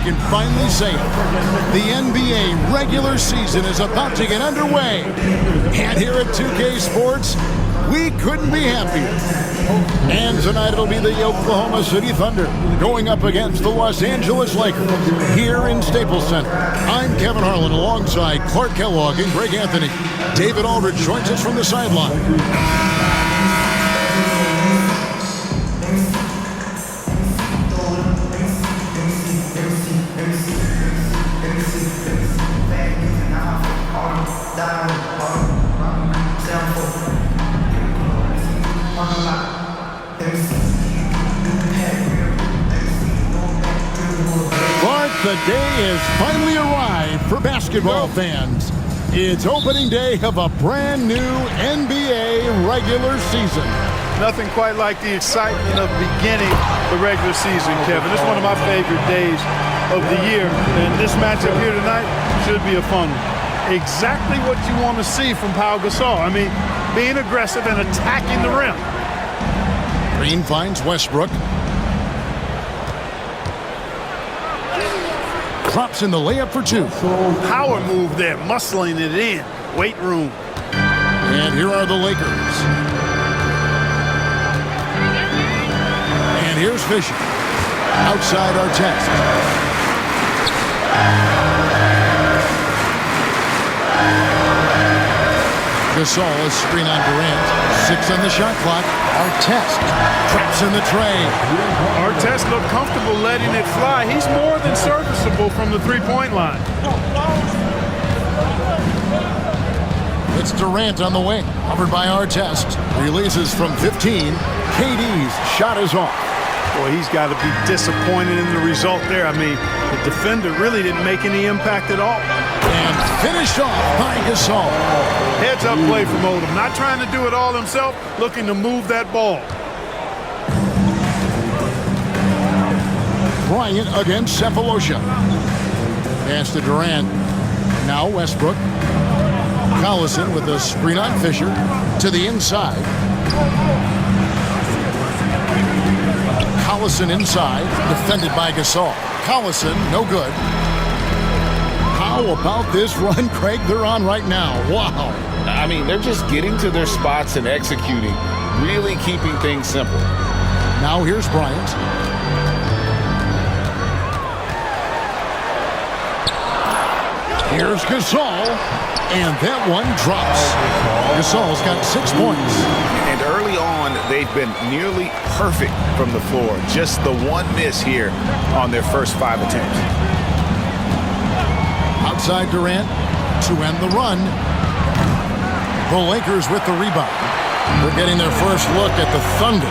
can finally say it. The NBA regular season is about to get underway. And here at 2K Sports, we couldn't be happier. And tonight it'll be the Oklahoma City Thunder going up against the Los Angeles Lakers here in Staples Center. I'm Kevin Harlan alongside Clark Kellogg and Greg Anthony. David Aldridge joins us from the sideline. The day has finally arrived for basketball fans. It's opening day of a brand new NBA regular season. Nothing quite like the excitement of beginning the regular season, Kevin. It's one of my favorite days of the year, and this matchup here tonight should be a fun one. Exactly what you want to see from Pau Gasol. I mean, being aggressive and attacking the rim. Green finds Westbrook. Drops in the layup for two. Power move there, muscling it in. Weight room. And here are the Lakers. And here's Fisher. Outside our test. Gasol is screen on Durant. 6 on the shot clock. Artest traps in the tray. Artest looked comfortable letting it fly. He's more than serviceable from the three-point line. It's Durant on the wing. Covered by Artest. Releases from 15. KD's shot is off. Boy, he's got to be disappointed in the result there. I mean, the defender really didn't make any impact at all. And finished off by Gasol. Heads-up play from Odom. Not trying to do it all himself, looking to move that ball. Bryant against Cephalosha. Pass to Durant. Now Westbrook. Collison with a screen on Fisher. To the inside. Collison inside. Defended by Gasol. Collison, no good. How about this run, Craig, they're on right now? Wow. I mean, they're just getting to their spots and executing, really keeping things simple. Now here's Bryant. Here's Gasol, and that one drops. Gasol's got 6 points. And early on, they've been nearly perfect from the floor. Just the one miss here on their first 5 attempts. Outside Durant to end the run. The Lakers with the rebound. They're getting their first look at the Thunder.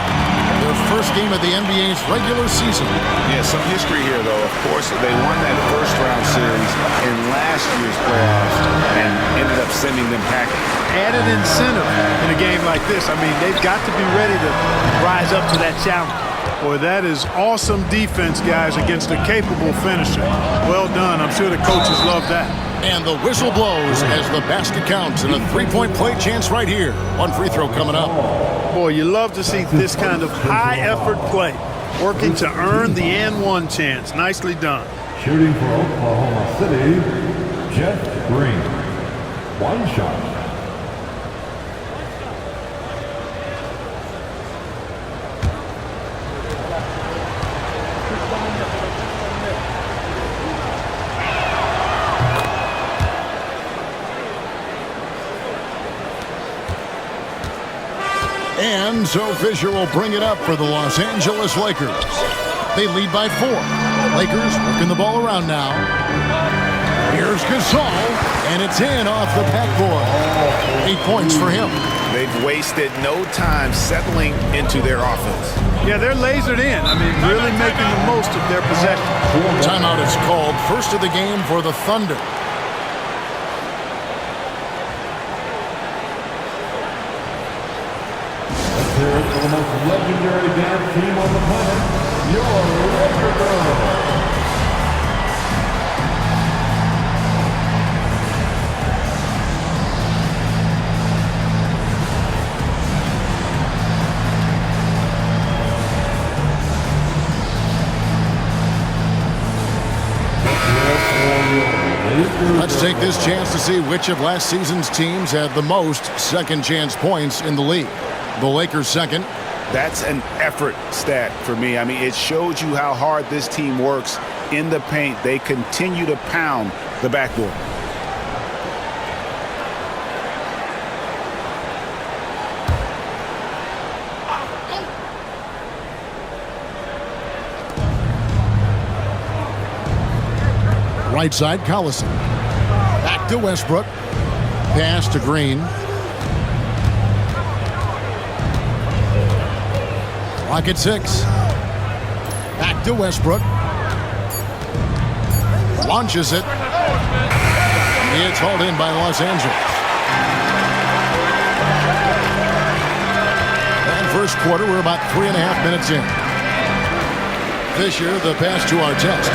Their first game of the NBA's regular season. Yeah, some history here, though. Of course, they won that first-round series in last year's playoffs and ended up sending them packing. Added incentive in a game like this. I mean, they've got to be ready to rise up to that challenge. Boy, that is awesome defense, guys, against a capable finisher. Well done. I'm sure the coaches love that. And the whistle blows as the basket counts and a three-point play chance right here. One free throw coming up. Boy, you love to see this kind of high-effort play, working to earn the and-one chance. Nicely done. Shooting for Oklahoma City, Jeff Green. One shot. And so Fisher will bring it up for the Los Angeles Lakers. They lead by 4. Lakers working the ball around now. Here's Gasol, and it's in off the backboard. 8 points for him. They've wasted no time settling into their offense. Yeah, they're lasered in. I mean, really making the most of their possession. Timeout is called. First of the game for the Thunder. Here is the most legendary dance team on the planet, your Lakers. his chance to see which of last season's teams had the most second-chance points in the league. The Lakers second. That's an effort stat for me. I mean, it shows you how hard this team works in the paint. They continue to pound the backboard. Right side, Collison. Back to Westbrook. Pass to Green. Clock at 6. Back to Westbrook. Launches it. It's hauled in by Los Angeles. And first quarter, we're about 3.5 minutes in. Fisher, the pass to Artest.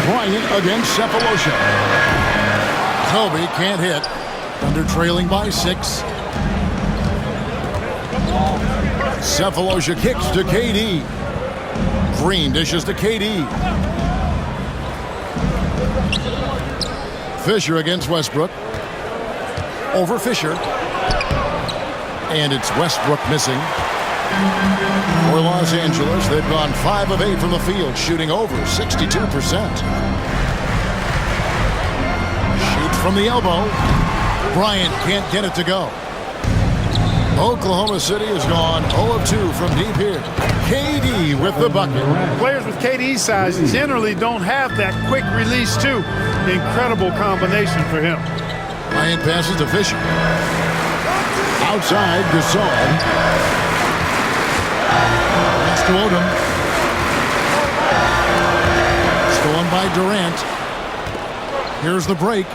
Bryant against Cephalosha. Kobe can't hit. Thunder trailing by 6. Cephalosha kicks to KD. Green dishes to KD. Fisher against Westbrook. Over Fisher. And it's Westbrook missing. For Los Angeles, they've gone 5 of 8 from the field, shooting over 62%. Shoots from the elbow. Bryant can't get it to go. Oklahoma City has gone 0 of 2 from deep here. KD with the bucket. Players with KD's size generally don't have that quick release too. Incredible combination for him. Bryant passes to Fisher. Outside, Gasol. Pass to Odom. Stolen by Durant. Here's the break.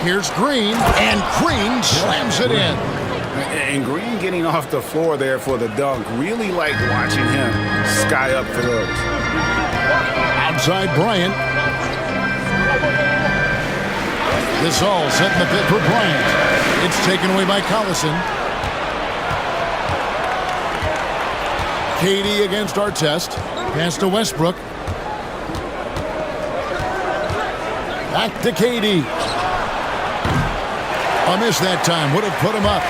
Here's Green, and Green slams it in. And Green getting off the floor there for the dunk. Really like watching him sky up for those. Outside Bryant. Gasol setting the pit for Bryant. It's taken away by Collison. KD against Artest. Pass to Westbrook. Back to KD. A miss that time. Would have put him up.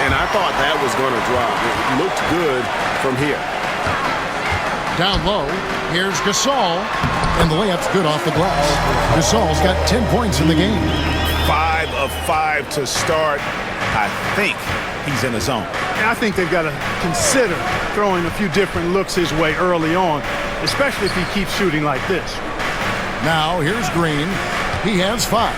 And I thought that was going to drop. It looked good from here. Down low. Here's Gasol. And the layup's good off the glass. Gasol's got 10 points in the game. 5 of 5 to start. I think he's in the zone. And I think they've got to consider throwing a few different looks his way early on, especially if he keeps shooting like this. Now here's Green. He has 5.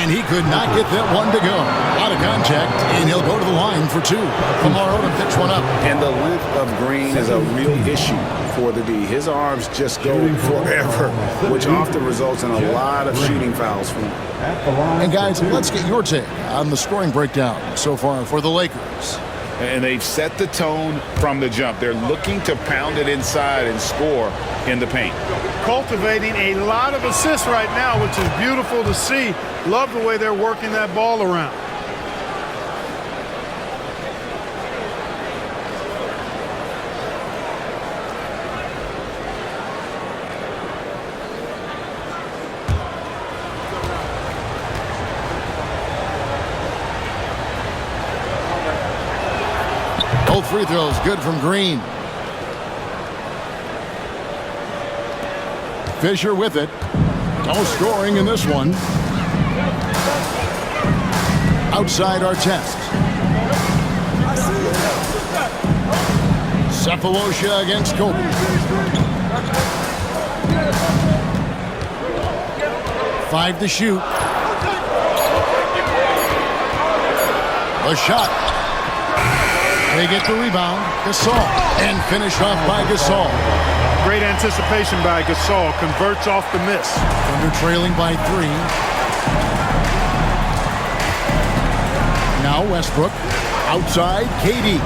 And he could not get that one to go. Out of contact, and he'll go to the line for 2. Kamara to pitch one up. And the length of Green is a real issue for the D. His arms just go forever, which often results in a lot of shooting fouls for him. And guys, let's get your take on the scoring breakdown so far for the Lakers. And they've set the tone from the jump. They're looking to pound it inside and score in the paint. Cultivating a lot of assists right now, which is beautiful to see. Love the way they're working that ball around. Both free throws good from Green. Fisher with it. No scoring in this one. Outside Artest. Cephalosha against Kobe. Five to shoot. A shot. They get the rebound. Gasol. And finished off by Gasol. Great anticipation by Gasol. Converts off the miss. Thunder trailing by 3. Now Westbrook. Outside KD.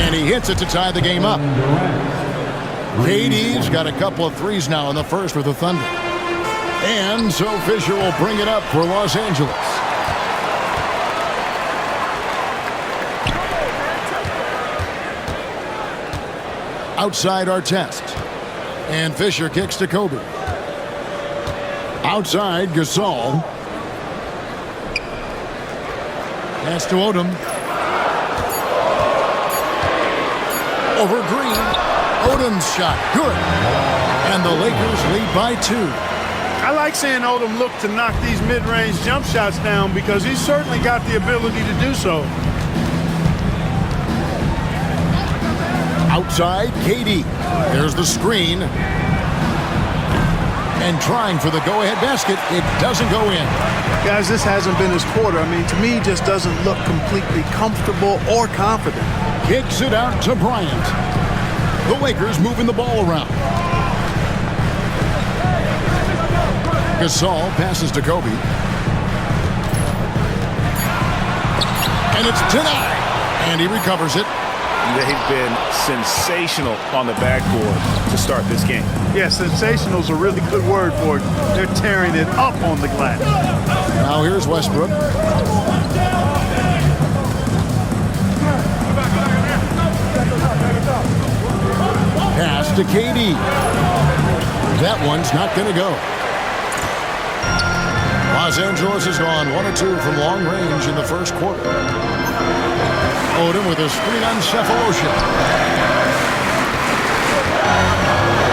And he hits it to tie the game up. KD's got a couple of threes now in the first with the Thunder. And so Fisher will bring it up for Los Angeles. Outside Artest. And Fisher kicks to Kobe. Outside Gasol. Pass to Odom. Over Green. Odom's shot. Good. And the Lakers lead by 2. I like seeing Odom look to knock these mid-range jump shots down because he's certainly got the ability to do so. Outside, Katie. There's the screen. And trying for the go-ahead basket. It doesn't go in. Guys, this hasn't been his quarter. I mean, to me, he just doesn't look completely comfortable or confident. Kicks it out to Bryant. The Lakers moving the ball around. Gasol passes to Kobe. And it's denied. And he recovers it. They've been sensational on the backboard to start this game. Yeah, sensational is a really good word for it. They're tearing it up on the glass. Now here's Westbrook. Pass to KD. That one's not going to go. Los Angeles has gone 1 of 2 from long range in the first quarter. Odom with a screen on Cephalosha.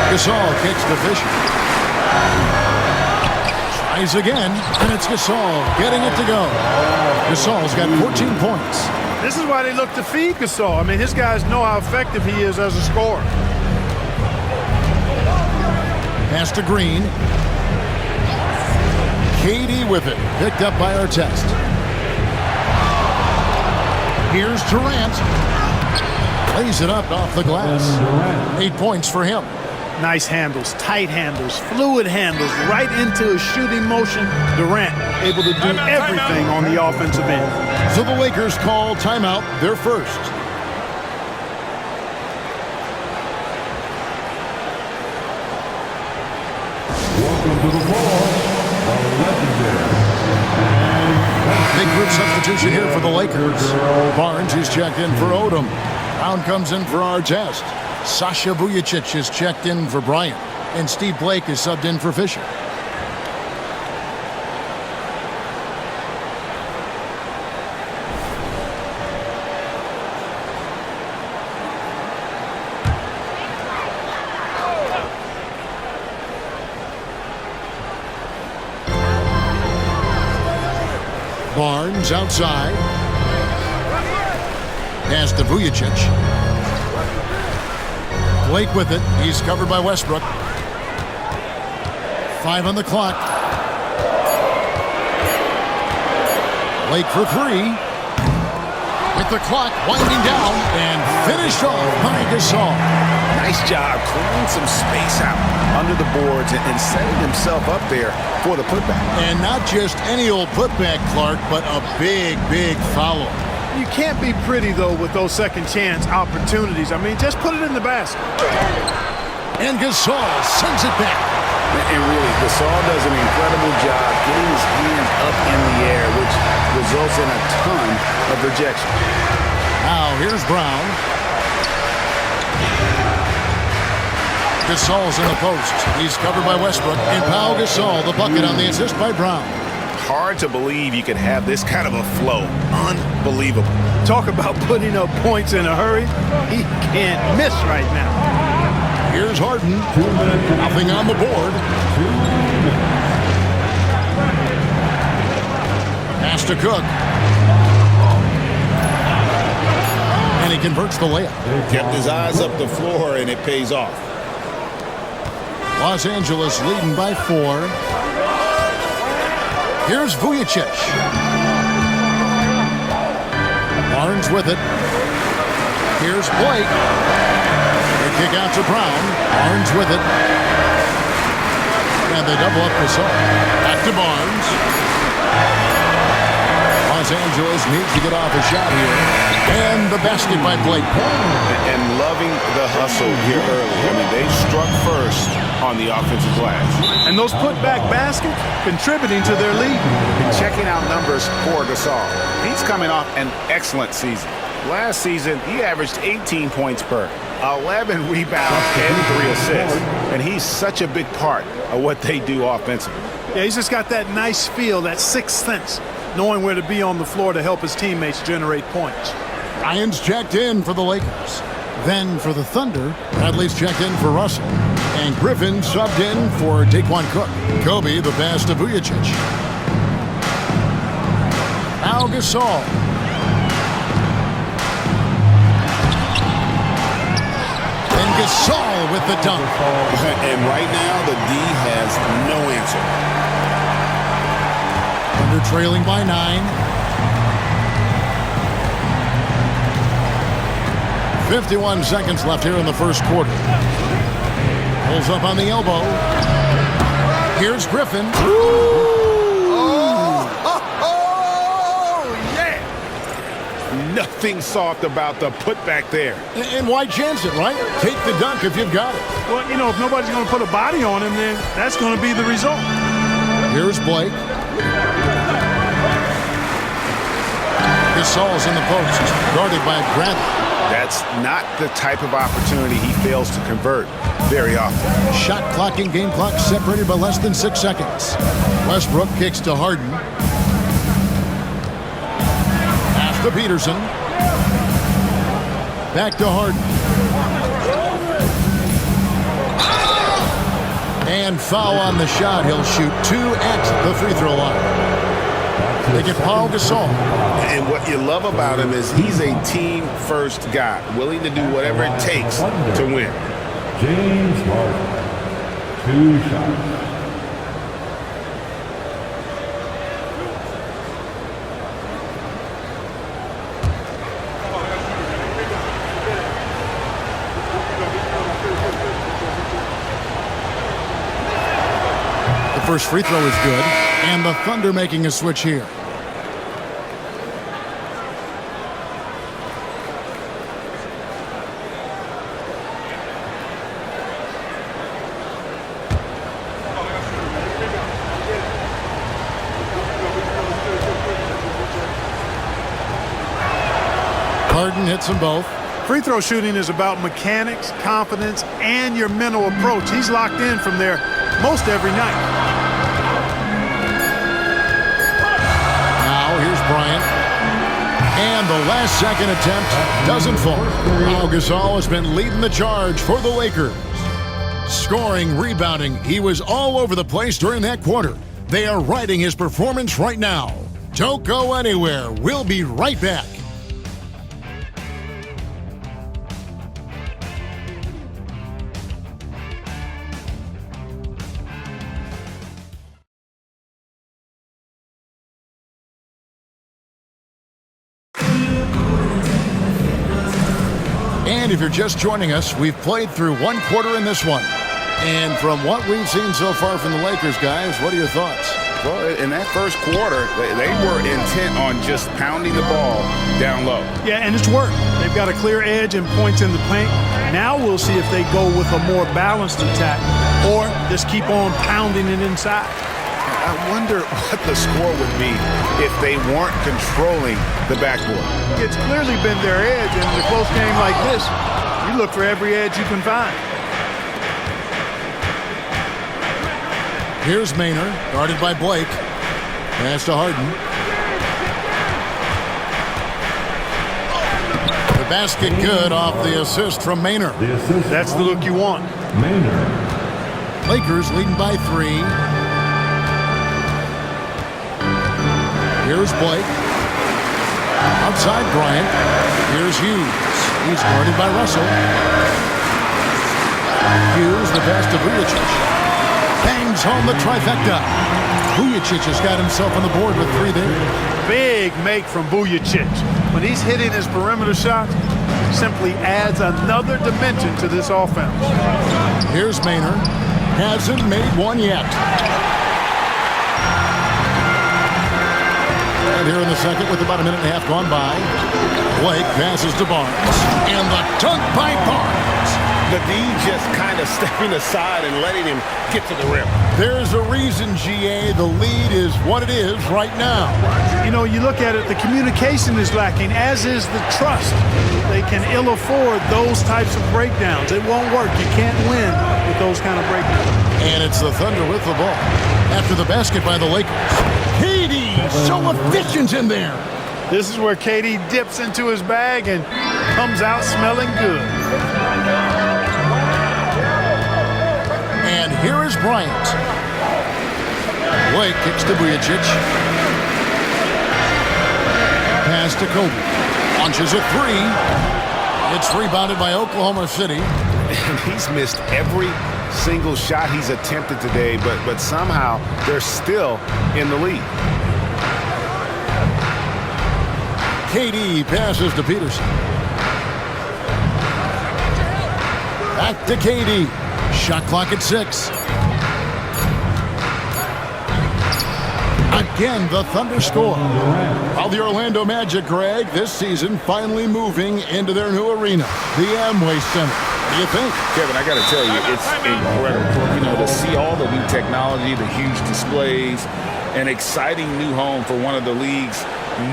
Gasol kicks to Fisher. Tries again, and it's Gasol getting it to go. Gasol's got 14 points. This is why they look to feed Gasol. I mean, his guys know how effective he is as a scorer. Pass to Green. KD with it. Picked up by Artest. Here's Durant. Plays it up off the glass. 8 points for him. Nice handles, tight handles, fluid handles, right into a shooting motion. Durant able to do everything on the offensive end. So the Lakers call timeout, their first. Welcome to the ball, the legendary. Big group substitution here for the Lakers. Barnes is checked in for Odom. Brown comes in for Artest. Sasha Vujacic is checked in for Bryant. And Steve Blake is subbed in for Fisher. Barnes outside. Pass to Vujacic. Blake with it. He's covered by Westbrook. 5 on the clock. Blake for 3. With the clock winding down and finished off by Gasol. Nice job clearing some space out under the boards and setting himself up there for the putback. And not just any old putback, Clark, but a big, big follow. You can't be pretty, though, with those second chance opportunities. I mean, just put it in the basket. And Gasol sends it back. And really, Gasol does an incredible job getting his hands up in the air, which results in a ton of rejection. Now, here's Brown. Gasol's in the post. He's covered by Westbrook. And Pau Gasol, the bucket on the assist by Brown. Hard to believe you could have this kind of a flow. Unbelievable. Talk about putting up points in a hurry. He can't miss right now. Here's Harden. Nothing on the board. Pass to Cook. And he converts the layup. Kept his eyes up the floor, and it pays off. Los Angeles leading by 4. Here's Vujacic. Barnes with it. Here's Blake. They kick out to Brown. Barnes with it. And they double up Gasol. Back to Barnes. Los Angeles needs to get off a shot here. And the basket by Blake. And loving the hustle here early. I mean, they struck first on the offensive glass. And those putback baskets contributing to their lead. And checking out numbers for Gasol. He's coming off an excellent season. Last season, he averaged 18 points per. 11 rebounds and 3 assists. And he's such a big part of what they do offensively. Yeah, he's just got that nice feel, that sixth sense, knowing where to be on the floor to help his teammates generate points. Ryan's checked in for the Lakers. Then for the Thunder, Bradley's checked in for Russell. And Griffin subbed in for Daquan Cook. Kobe the pass to Vujacic. Now Gasol. And Gasol with the dunk. And right now, the D has no answer. Thunder trailing by 9. 51 seconds left here in the first quarter. Pulls up on the elbow. Here's Griffin. Yeah! Nothing soft about the putback there. And why chance it, right? Take the dunk if you've got it. Well, you know, if nobody's going to put a body on him, then that's going to be the result. Here's Blake. Gasol's in the post, guarded by Bradley. That's not the type of opportunity he fails to convert very often. Shot clock and game clock separated by less than 6 seconds. Westbrook kicks to Harden. Pass to Peterson. Back to Harden. And foul on the shot. He'll shoot 2 at the free throw line. They get Paul Gasol. And what you love about him is he's a team-first guy, willing to do whatever it takes to win. James Harden. 2 shots. The first free throw is good, and the Thunder making a switch here. Harden hits them both. Free throw shooting is about mechanics, confidence, and your mental approach. He's locked in from there most every night. Now here's Bryant. And the last second attempt doesn't fall. Now Gasol has been leading the charge for the Lakers. Scoring, rebounding, he was all over the place during that quarter. They are riding his performance right now. Don't go anywhere. We'll be right back. And if you're just joining us, we've played through 1 quarter in this one. And from what we've seen so far from the Lakers, guys, what are your thoughts? Well, in that first quarter, they were intent on just pounding the ball down low. Yeah, and it's worked. They've got a clear edge and points in the paint. Now we'll see if they go with a more balanced attack or just keep on pounding it inside. I wonder what the score would be if they weren't controlling the backboard. It's clearly been their edge, and in a close game like this, you look for every edge you can find. Here's Maynard, guarded by Blake. Pass to Harden. The basket good off the assist from Maynard. That's the look you want. Maynard. Lakers leading by 3. Here's Blake. Outside Bryant. Here's Hughes. He's guarded by Russell. Hughes, the pass to Vujacic. Bangs home the trifecta. Vujacic has got himself on the board with 3 there. Big make from Vujacic. When he's hitting his perimeter shots, simply adds another dimension to this offense. Here's Maynard. Hasn't made one yet. And here in the second with about 1.5 minutes gone by. Blake passes to Barnes. And the dunk by Barnes. The D just kind of stepping aside and letting him get to the rim. There's a reason, GA, the lead is what it is right now. You know, you look at it, the communication is lacking, as is the trust. They can ill afford those types of breakdowns. It won't work. You can't win with those kind of breakdowns. And it's the Thunder with the ball. After the basket by the Lakers. KD, so efficient in there. This is where KD dips into his bag and comes out smelling good. And here is Bryant. Blake kicks to Vujacic. Pass to Kobe. Launches a three. It's rebounded by Oklahoma City. And he's missed every single shot he's attempted today, but somehow they're still in the lead. KD passes to Peterson. Back to KD. Shot clock at 6. Again, the Thunder score. While the Orlando Magic, Greg, this season finally moving into their new arena, the Amway Center. What do you think? Kevin, I got to tell you, it's incredible. You know, to see all the new technology, the huge displays, an exciting new home for one of the league's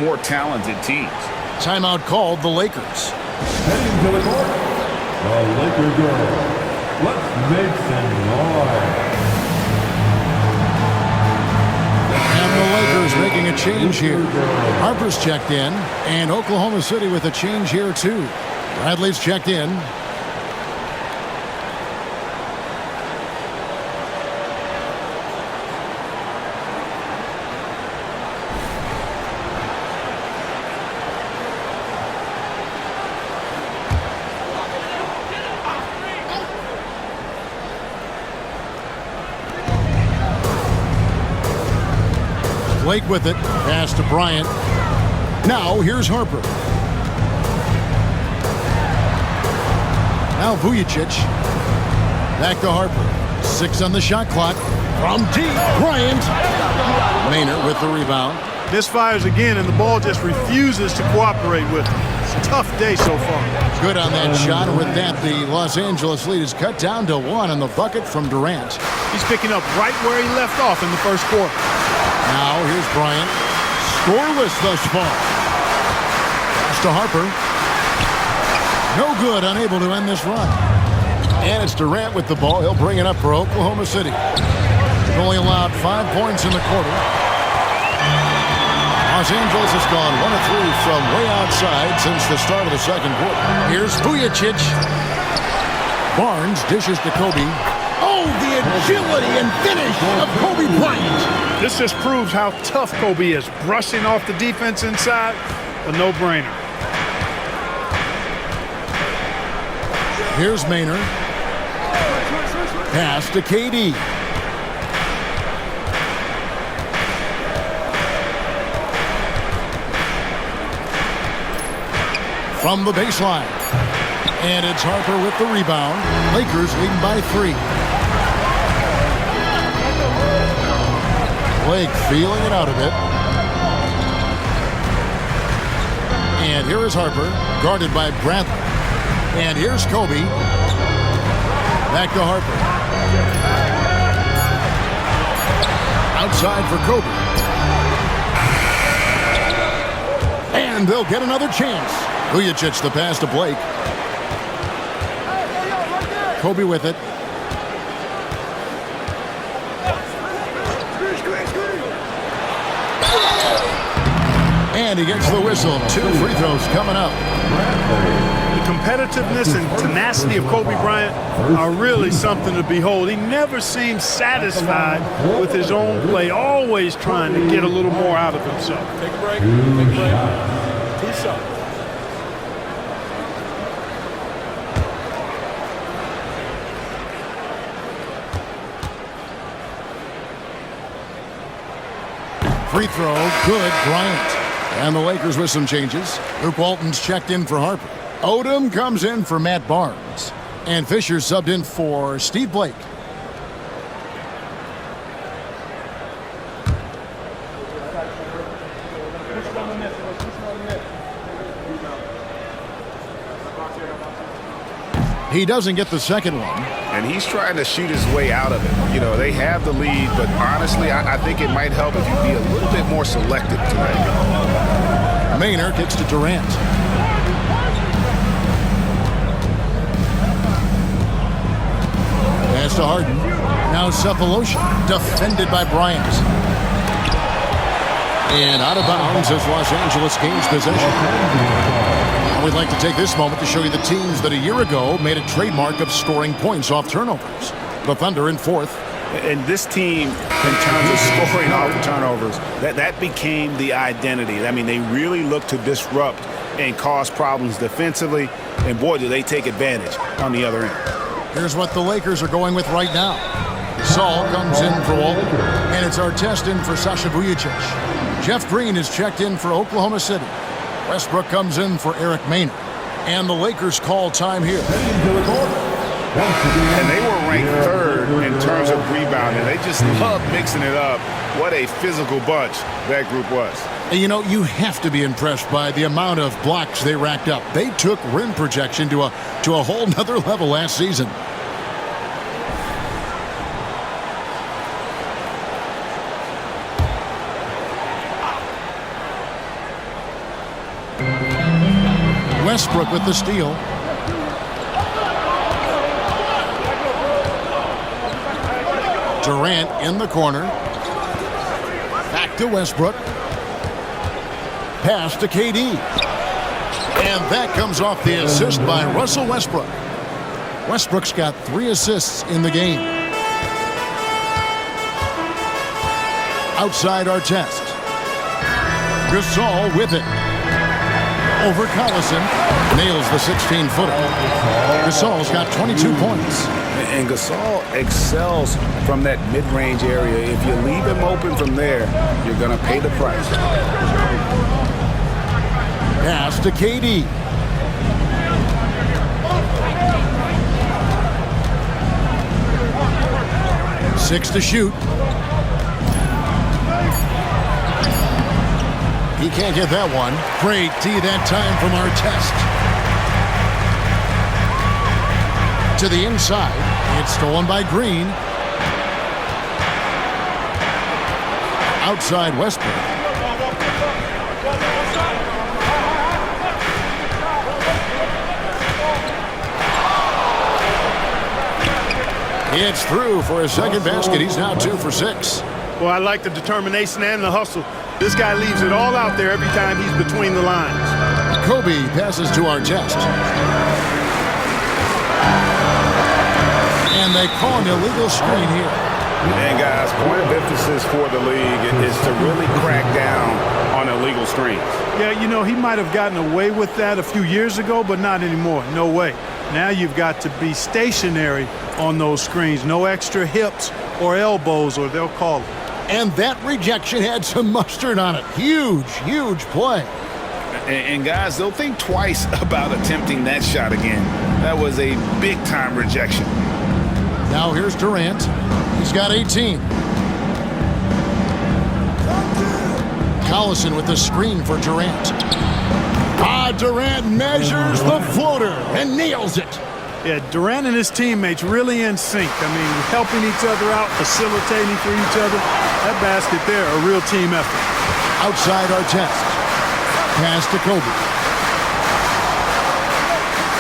more talented teams. Timeout called the Lakers. Heading to the court, the Laker girls. Let's make some noise. And the Lakers making a change here. Harper's checked in, and Oklahoma City with a change here too. Bradley's checked in. Blake with it. Pass to Bryant. Now here's Harper. Now Vujacic. Back to Harper. 6 on the shot clock. From deep, Bryant. Maynard with the rebound. Misfires again, and the ball just refuses to cooperate with him. It's a tough day so far. Good on that shot. With that, the Los Angeles lead is cut down to 1 on the bucket from Durant. He's picking up right where he left off in the first quarter. Now here's Bryant. Scoreless thus far. Pass to Harper. No good, unable to end this run. And it's Durant with the ball. He'll bring it up for Oklahoma City. They've only allowed 5 points in the quarter. Los Angeles has gone 1 of 3 from way outside since the start of the second quarter. Here's Vujacic. Barnes dishes to Kobe. Oh, the agility and finish of Kobe Bryant. This just proves how tough Kobe is. Brushing off the defense inside, a no-brainer. Here's Maynard. Pass to KD. From the baseline. And it's Harper with the rebound. Lakers leading by 3. Blake feeling it out a bit. And here is Harper, guarded by Bradley. And here's Kobe. Back to Harper. Outside for Kobe. And they'll get another chance. Vujacic the pass to Blake. Kobe with it. And he gets the whistle. 2 free throws coming up. The competitiveness and tenacity of Kobe Bryant are really something to behold. He never seems satisfied with his own play, always trying to get a little more out of himself. Take a break. Take a break. 2 shots. Free throw, good, Bryant. And the Lakers with some changes. Luke Walton's checked in for Harper. Odom comes in for Matt Barnes. And Fisher subbed in for Steve Blake. He doesn't get the second one. And he's trying to shoot his way out of it. You know, they have the lead, but honestly, I think it might help if you be a little bit more selective tonight. Maynard kicks to Durant. Pass to Harden. Now Cephalosha, defended by Bryant. And out of bounds as Los Angeles gains possession. And we'd like to take this moment to show you the teams that a year ago made a trademark of scoring points off turnovers. The Thunder in fourth. And this team, in terms of scoring off the turnovers, that became the identity. I mean, they really look to disrupt and cause problems defensively. And boy, do they take advantage on the other end. Here's what the Lakers are going with right now. Saul comes in for Walt, and it's Artest in for Sasha Vujacic. Jeff Green is checked in for Oklahoma City. Westbrook comes in for Eric Maynard. And the Lakers call time here. And they were ranked third in terms of rebounding. They just love mixing it up. What a physical bunch that group was. And you know, you have to be impressed by the amount of blocks they racked up. They took rim projection to a whole nother level last season. Westbrook with the steal. Durant in the corner. Back to Westbrook. Pass to KD. And that comes off the assist by Russell Westbrook. Westbrook's got 3 assists in the game. Outside Artest. Gasol with it. Over Collison. Nails the 16-footer. Gasol's got 22 points. And Gasol excels from that mid-range area. If you leave him open from there, you're going to pay the price. Pass to KD. Six to shoot. He can't get that one. Great D that time from Artest. To the inside. It's stolen by Green. Outside Westbrook. It's through for his second basket. He's now 2 for 6. Well, I like the determination and the hustle. This guy leaves it all out there every time he's between the lines. Kobe passes to Artest. And they call an illegal screen here. And guys, point of emphasis for the league is to really crack down on illegal screens. Yeah, you know, he might have gotten away with that a few years ago, but not anymore. No way. Now you've got to be stationary on those screens. No extra hips or elbows, or they'll call it. And that rejection had some mustard on it. Huge, huge play. And guys, they'll think twice about attempting that shot again. That was a big-time rejection. Now here's Durant. He's got 18. Collison with the screen for Durant. Durant measures the floater and nails it. Yeah, Durant and his teammates really in sync. I mean, helping each other out, facilitating for each other. That basket there, a real team effort. Outside Artest. Pass to Kobe.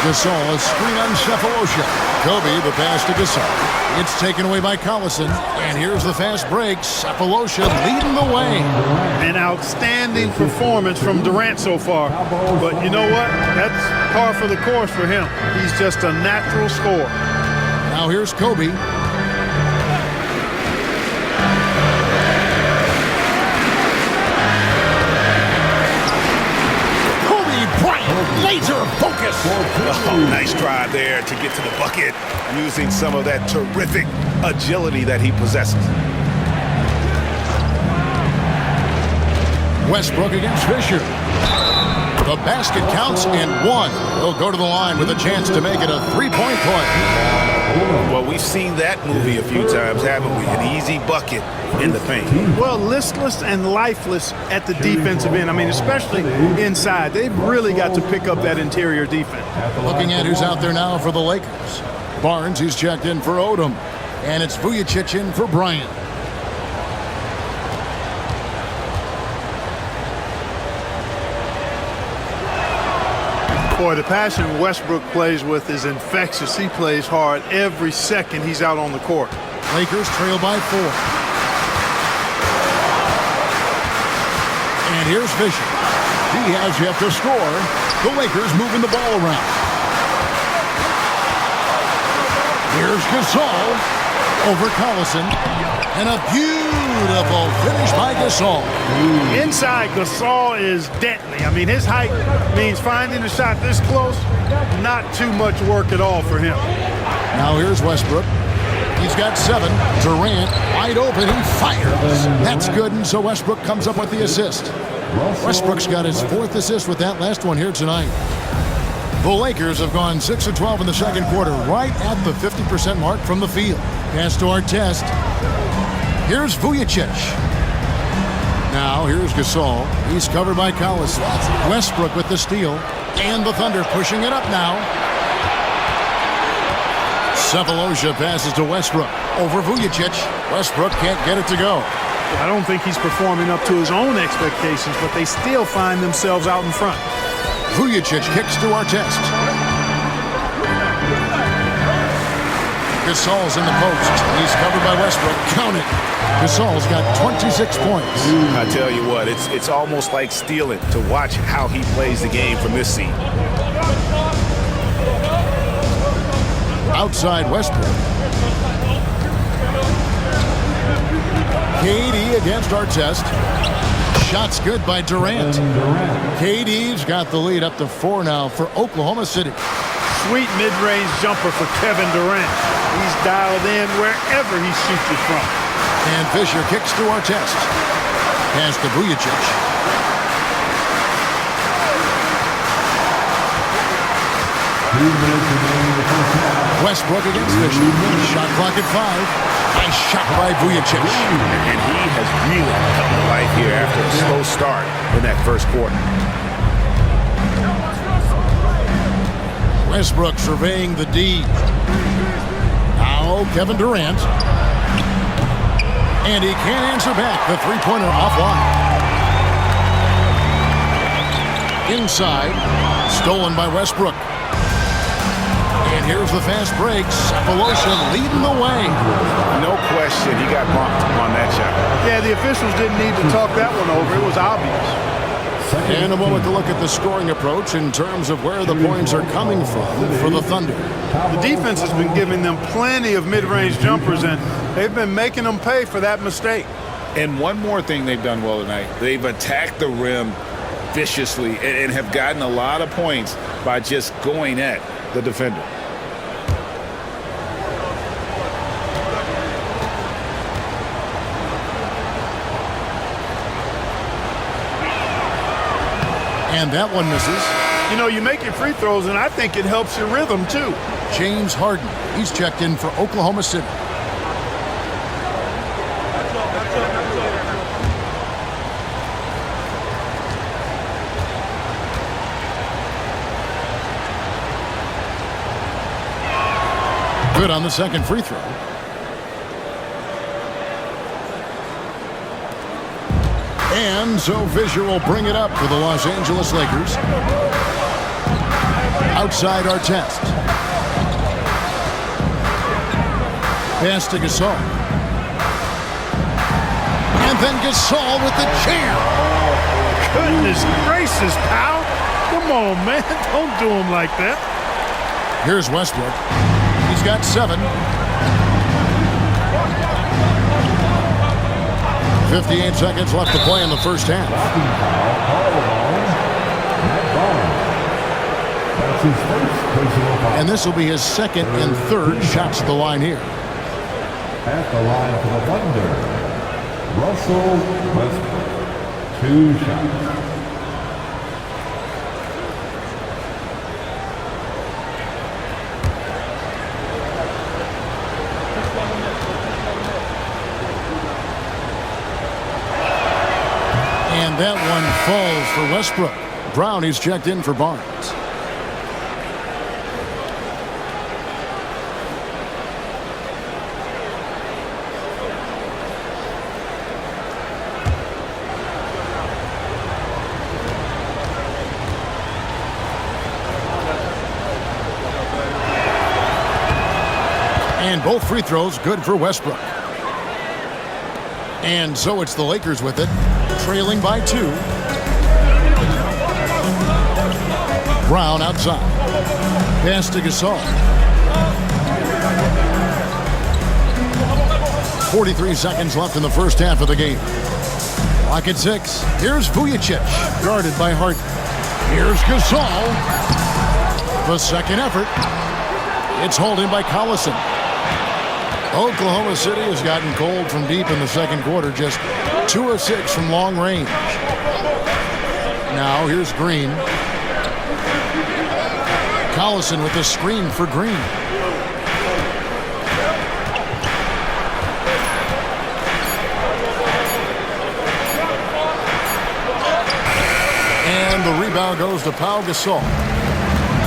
Gasol, a screen on Cephalosha. Kobe, the pass to Gasol. It's taken away by Collison. And here's the fast break. Cephalosha leading the way. An outstanding performance from Durant so far. But you know what? That's par for the course for him. He's just a natural scorer. Now here's Kobe. Laser focus. Oh, nice drive there to get to the bucket using some of that terrific agility that he possesses. Westbrook against Fisher. The basket counts and 1. He'll go to the line with a chance to make it a 3-point play. Well, we've seen that movie a few times, haven't we? An easy bucket in the paint. Well, listless and lifeless at the defensive end. I mean, especially inside. They've really got to pick up that interior defense. Looking at who's out there now for the Lakers. Barnes, he's checked in for Odom. And it's Vujacic in for Bryant. Boy, the passion Westbrook plays with is infectious. He plays hard every second he's out on the court. Lakers trail by 4. And here's Fisher. He has yet to score. The Lakers moving the ball around. Here's Gasol over Collison. And a beautiful finish by Gasol. Inside, Gasol is deadly. I mean, his height means finding a shot this close, not too much work at all for him. Now here's Westbrook. He's got 7. Durant wide open. He fires. That's good, and so Westbrook comes up with the assist. Westbrook's got his 4th assist with that last one here tonight. The Lakers have gone 6 of 12 in the second quarter, right at the 50% mark from the field. Pass to Artest. Here's Vujacic. Now here's Gasol. He's covered by Collison. Westbrook with the steal. And the Thunder pushing it up now. Sefolosha passes to Westbrook. Over Vujacic. Westbrook can't get it to go. I don't think he's performing up to his own expectations, but they still find themselves out in front. Vujacic kicks to Artest. Gasol's in the post. He's covered by Westbrook. Count it. Gasol's got 26 points. I tell you what, it's almost like stealing to watch how he plays the game from this seat. Outside Westbrook. KD against Artest. Shots good by Durant. KD's got the lead up to 4 now for Oklahoma City. Sweet mid-range jumper for Kevin Durant. He's dialed in wherever he shoots it from. And Fisher kicks to Artest. Pass to Vujacic. Westbrook against Fisher. Shot clock at 5. Nice shot by Vujacic. And he has really come to life here after a slow start in that first quarter. Westbrook surveying the D. Now Kevin Durant. And he can't answer back. The three-pointer offline. Inside. Stolen by Westbrook. And here's the fast break. Sefolosha leading the way. No question, he got bumped on that shot. Yeah, the officials didn't need to talk that one over. It was obvious. And a moment to look at the scoring approach in terms of where the points are coming from for the Thunder. The defense has been giving them plenty of mid-range jumpers, and they've been making them pay for that mistake. And one more thing they've done well tonight. They've attacked the rim viciously and have gotten a lot of points by just going at the defender. And that one misses. You know, you make your free throws, and I think it helps your rhythm, too. James Harden. He's checked in for Oklahoma City. Good on the second free throw. And so Fisher will bring it up for the Los Angeles Lakers. Outside Artest. Pass to Gasol. And then Gasol with the jam. Goodness gracious, pal. Come on, man. Don't do him like that. Here's Westbrook. He's got 7. 58 seconds left to play in the first half. And this will be his second and third shots at the line here. At the line for the Thunder, Russell Westbrook. 2 shots. one falls for Westbrook. Brown, he's checked in for Barnes. And both free throws good for Westbrook. And so it's the Lakers with it, trailing by 2. Brown outside. Pass to Gasol. 43 seconds left in the first half of the game. Clock at 6. Here's Vujacic, guarded by Harden. Here's Gasol. The second effort. It's hauled in by Collison. Oklahoma City has gotten cold from deep in the second quarter, just 2 of 6 from long range. Now here's Green. Collison with the screen for Green. And the rebound goes to Pau Gasol.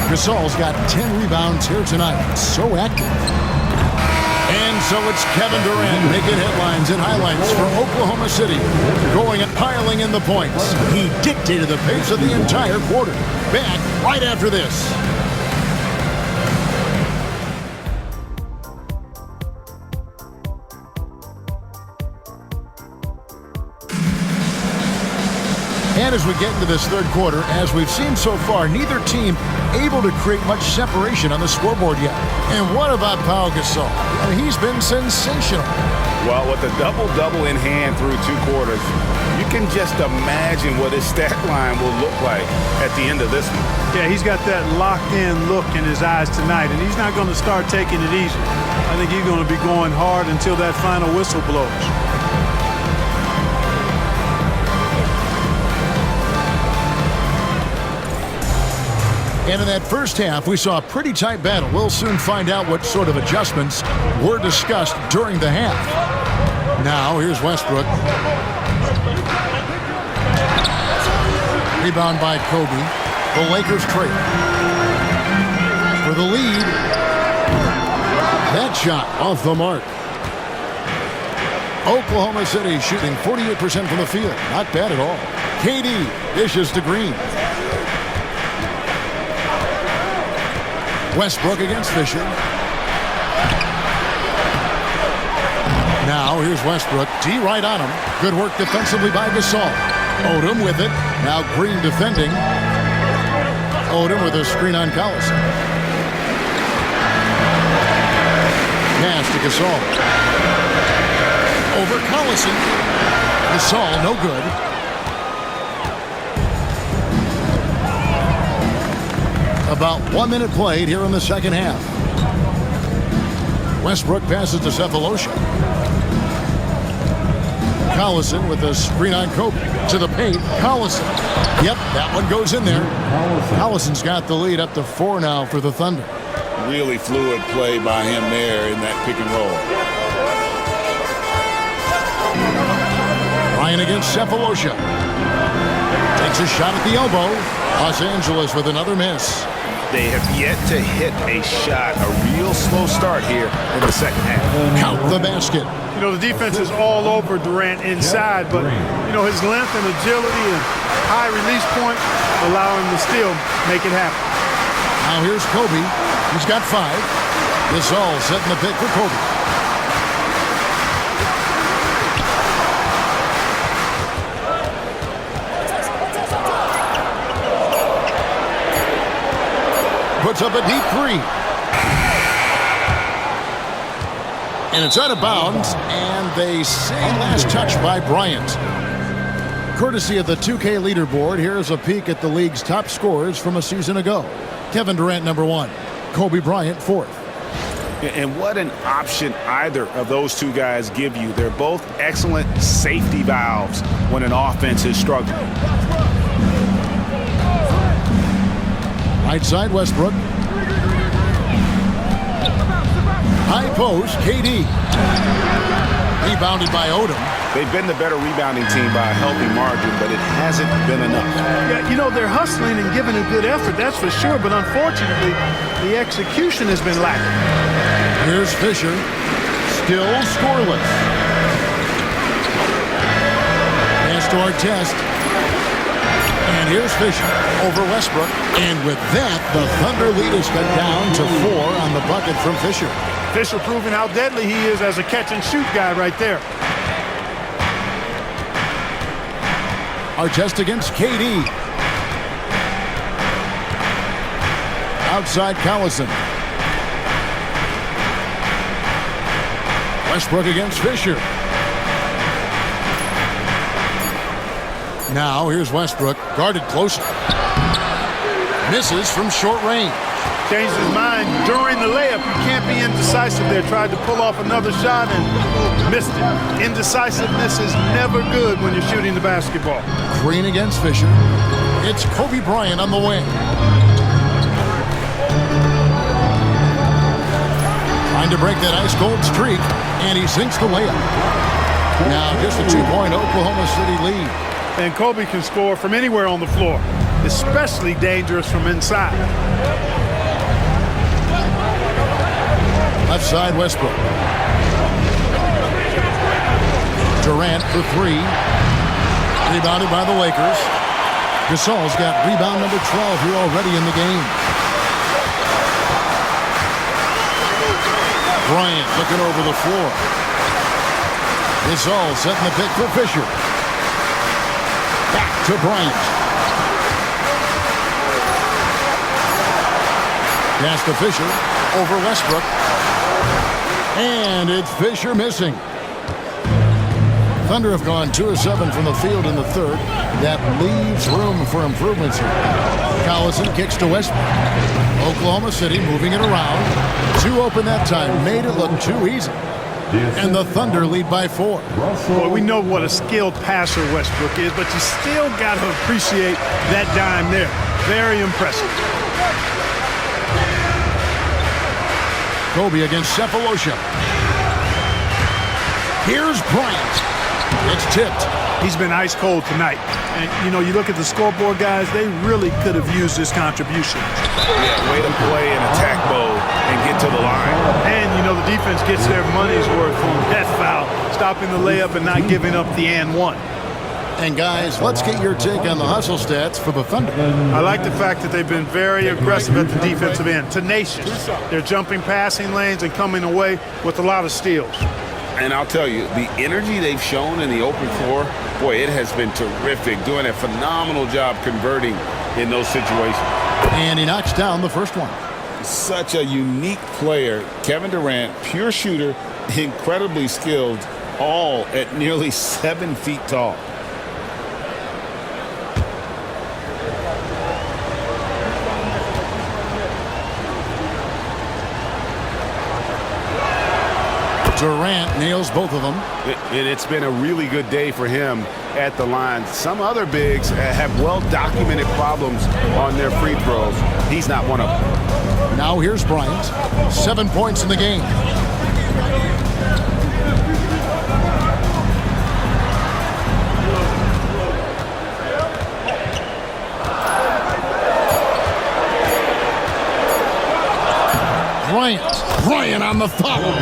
Gasol's got 10 rebounds here tonight. So active. And so it's Kevin Durant making headlines and highlights for Oklahoma City, going and piling in the points. He dictated the pace of the entire quarter. Back right after this. And as we get into this third quarter, as we've seen so far, neither team able to create much separation on the scoreboard yet. And what about Pau Gasol? He's been sensational. Well, with a double-double in hand through 2 quarters, you can just imagine what his stat line will look like at the end of this one. Yeah, he's got that locked-in look in his eyes tonight, and he's not going to start taking it easy. I think he's going to be going hard until that final whistle blows. And in that first half, we saw a pretty tight battle. We'll soon find out what sort of adjustments were discussed during the half. Now, here's Westbrook. Rebound by Kobe. The Lakers trail. For the lead. That shot off the mark. Oklahoma City shooting 48% from the field. Not bad at all. KD dishes to Green. Westbrook against Fisher. Now here's Westbrook. D right on him. Good work defensively by Gasol. Odom with it. Now Green defending. Odom with a screen on Collison. Pass to Gasol. Over Collison. Gasol no good. About 1 minute played here in the second half. Westbrook passes to Cephalosha. Collison with a screen on Kobe. To the paint. Collison. Yep, that one goes in there. Collison's got the lead up to 4 now for the Thunder. Really fluid play by him there in that pick and roll. Ryan against Cephalosha. Takes a shot at the elbow. Los Angeles with another miss. They have yet to hit a shot, a real slow start here in the second half. Count the basket. You know, the defense is all over Durant inside, but, you know, his length and agility and high release point allow him to still make it happen. Now here's Kobe. He's got 5. Gasol setting the pick for Kobe. Puts up a deep 3. And it's out of bounds, and they say last touch by Bryant. Courtesy of the 2K leaderboard, here's a peek at the league's top scorers from a season ago. Kevin Durant, number 1. Kobe Bryant, 4th. And what an option either of those two guys give you. They're both excellent safety valves when an offense is struggling. Right side, Westbrook. High post, KD. Rebounded by Odom. They've been the better rebounding team by a healthy margin, but it hasn't been enough. Yeah, you know, they're hustling and giving a good effort, that's for sure, but unfortunately, the execution has been lacking. Here's Fisher. Still scoreless. Pass to Artest. And here's Fisher over Westbrook. And with that, the Thunder lead is cut down to 4 on the bucket from Fisher. Fisher proving how deadly he is as a catch-and-shoot guy right there. Artest against KD. Outside Collison. Westbrook against Fisher. Now here's Westbrook, guarded closely. Misses from short range. Changed his mind during the layup. You can't be indecisive there. Tried to pull off another shot and missed it. Indecisiveness is never good when you're shooting the basketball. Green against Fisher. It's Kobebryant on the wing. Trying to break that ice-cold streak, and he sinks the layup. Now just a 2-point Oklahoma City lead. And Kobe can score from anywhere on the floor, especially dangerous from inside. Left side, Westbrook. Durant for 3. Rebounded by the Lakers. Gasol's got rebound number 12 here already in the game. Bryant looking over the floor. Gasol setting the pick for Fisher. Back to Bryant. Pass to Fisher over Westbrook. And it's Fisher missing. Thunder have gone 2 of 7 from the field in the third. That leaves room for improvements here. Collison kicks to Westbrook. Oklahoma City moving it around. 2 open that time. Made it look too easy. And the Thunder lead by 4. Boy, we know what a skilled passer Westbrook is, but you still got to appreciate that dime there. Very impressive. Kobe against Cephalosha. Here's Bryant. It's tipped. He's been ice cold tonight. And, you know, you look at the scoreboard, guys, they really could have used this contribution. Yeah, way to play in attack mode and get to the line. And, you know, the defense gets their money's worth on that foul, stopping the layup and not giving up the and one. And, guys, let's get your take on the hustle stats for the Thunder. I like the fact that they've been very aggressive at the defensive end, tenacious. They're jumping passing lanes and coming away with a lot of steals. And I'll tell you, the energy they've shown in the open floor, boy, it has been terrific. Doing a phenomenal job converting in those situations. And he knocks down the first one. Such a unique player. Kevin Durant, pure shooter, incredibly skilled, all at nearly 7 feet tall. Durant nails both of them. It's been a really good day for him at the line. Some other bigs have well-documented problems on their free throws. He's not one of them. Now here's Bryant. 7 points in the game. Bryant on the follow.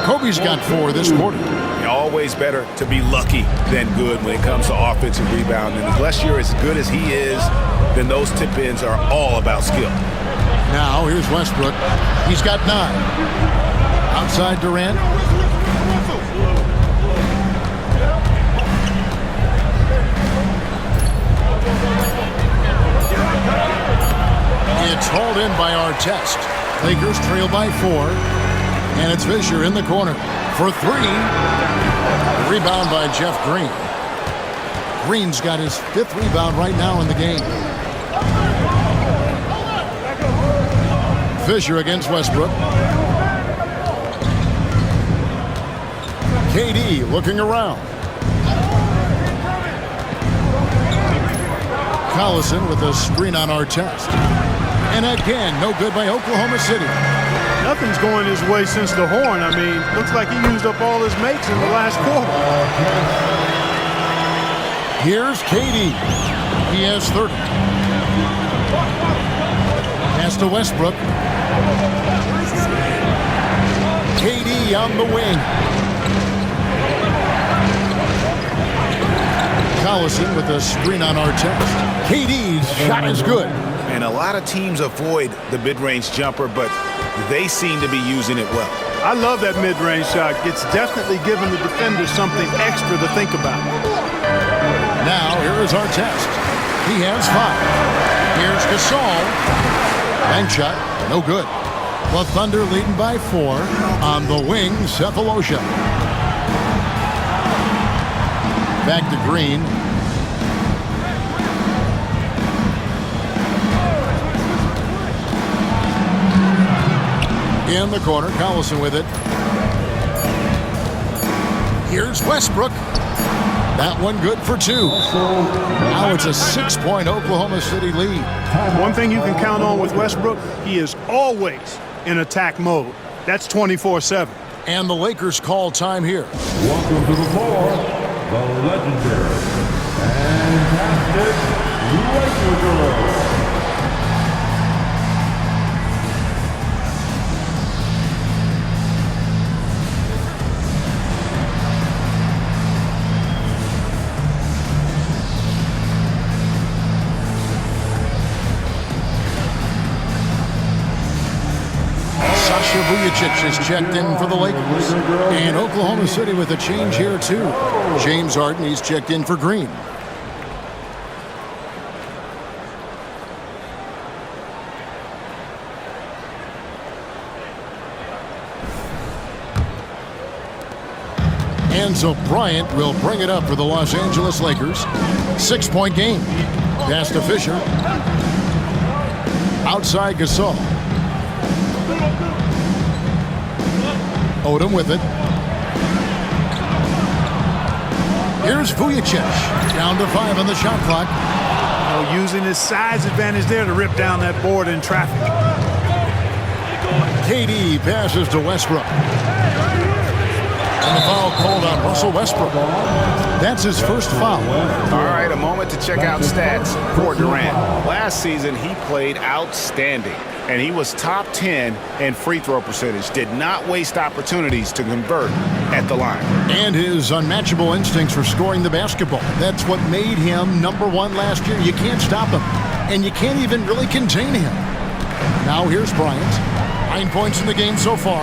Kobe's got 4 this quarter. Always better to be lucky than good when it comes to offensive rebounding. Unless you're as good as he is, then those tip-ins are all about skill. Now here's Westbrook. He's got 9. Outside Durant. It's hauled in by Artest. Lakers trail by 4. And it's Fisher in the corner for 3. Rebound by Jeff Green. Green's got his 5th rebound right now in the game. Fisher against Westbrook. KD looking around. Collison with a screen on Artest. And again, no good by Oklahoma City. Nothing's going his way since the horn. I mean, looks like he used up all his makes in the last quarter. Here's KD. He has 30. Pass to Westbrook. KD on the wing. Collison with a screen on Artest. KD's shot is good. And a lot of teams avoid the mid-range jumper, but they seem to be using it well. I love that mid-range shot. It's definitely giving the defender something extra to think about. Now, here is Artest. He has 5. Here's Gasol. Bank shot, no good. The Thunder leading by 4. On the wing, Cephalosha. Back to Green. In the corner, Collison with it. Here's Westbrook. That one good for 2. Now it's a 6-point Oklahoma City lead. One thing you can count on with Westbrook, he is always in attack mode. That's 24/7. And the Lakers call time here. Welcome to the floor, the legendary, fantastic Lakers. Vujicic is checked in for the Lakers. And Oklahoma City with a change here, too. James Harden, he's checked in for Green. And so Bryant will bring it up for the Los Angeles Lakers. 6-point game. Pass to Fisher. Outside Gasol. Odom with it. Here's Vujicic. Down to 5 on the shot clock. Using his size advantage there to rip down that board in traffic. KD passes to Westbrook. And the foul called on Russell Westbrook. That's his first foul. All right, a moment to check out stats for Durant. Last season, he played outstanding, and he was top 10 in free throw percentage. Did not waste opportunities to convert at the line. And his unmatchable instincts for scoring the basketball. That's what made him #1 last year. You can't stop him, and you can't even really contain him. Now here's Bryant. 9 points in the game so far.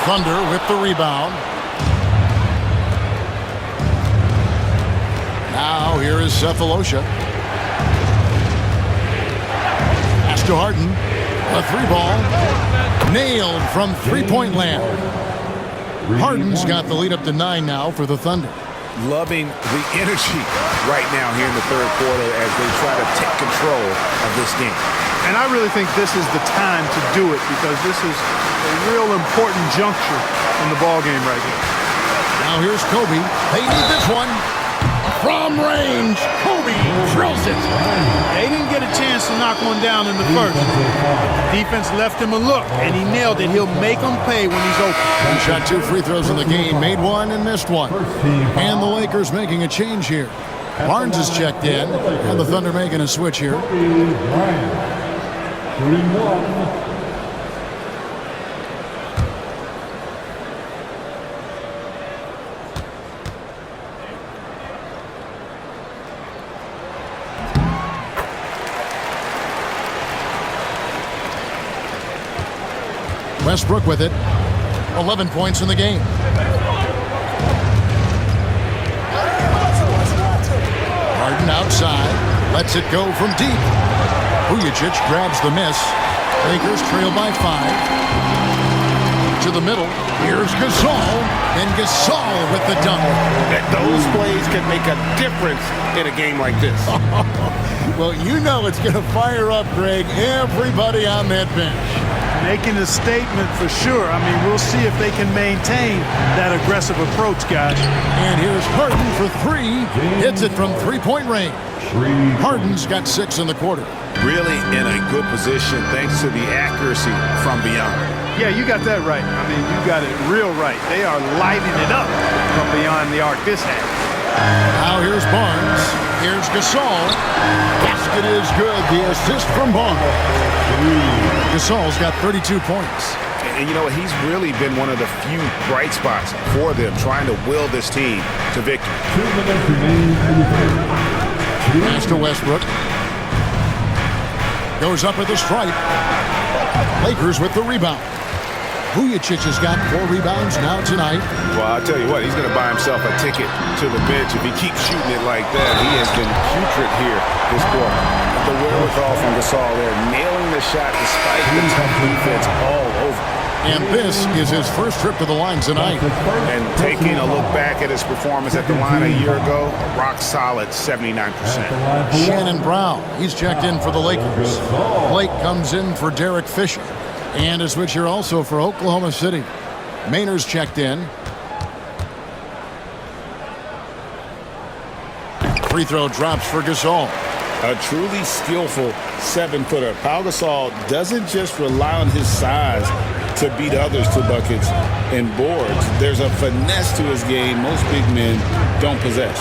Thunder with the rebound. Now here is Cephalosha. Pass to Harden. A 3-ball. Nailed from three-point land. Harden's got the lead up to 9 now for the Thunder. Loving the energy right now here in the third quarter as they try to take control of this game. And I really think this is the time to do it because this is a real important juncture in the ballgame right here. Now here's Kobe. They need this one. From range, Kobe drills it. They didn't get a chance to knock one down in the first. Defense left him a look, and he nailed it. He'll make them pay when he's open. He shot 2 free throws in the game, made 1 and missed 1. And the Lakers making a change here. Barnes is checked in, and the Thunder making a switch here. Westbrook with it. 11 points in the game. Harden outside. Lets it go from deep. Vujicic grabs the miss. Lakers trail by 5. To the middle. Here's Gasol. And Gasol with the dunk. Those plays can make a difference in a game like this. Well, you know it's going to fire up, Greg, everybody on that bench. Making a statement for sure. I mean, we'll see if they can maintain that aggressive approach, guys. And here's Harden for three. Hits it from three-point range. Harden's got 6 in the quarter. Really in a good position thanks to the accuracy from beyond. Yeah, you got that right. I mean, you got it real right. They are lighting it up from beyond the arc this half. Now here's Barnes. Here's Gasol. Basket is good. The assist from Barnes. Gasol's got 32 points. And you know what? He's really been one of the few bright spots for them, trying to will this team to victory. Pass to Westbrook. Goes up at the stripe. Lakers with the rebound. Vujacic has got 4 rebounds now tonight. Well, I'll tell you what, he's going to buy himself a ticket to the bench. If he keeps shooting it like that, he has been putrid here this quarter. The wherewithal from Gasol there, nailing the shot despite the tough defense all over. And this is his first trip to the line tonight. And taking a look back at his performance at the line a year ago, rock solid 79%. Shannon Brown, he's checked in for the Lakers. Blake comes in for Derek Fisher. And a switch here also for Oklahoma City. Maynard's checked in. Free throw drops for Gasol. A truly skillful 7-footer. Pau Gasol doesn't just rely on his size to beat others to buckets and boards. There's a finesse to his game most big men don't possess.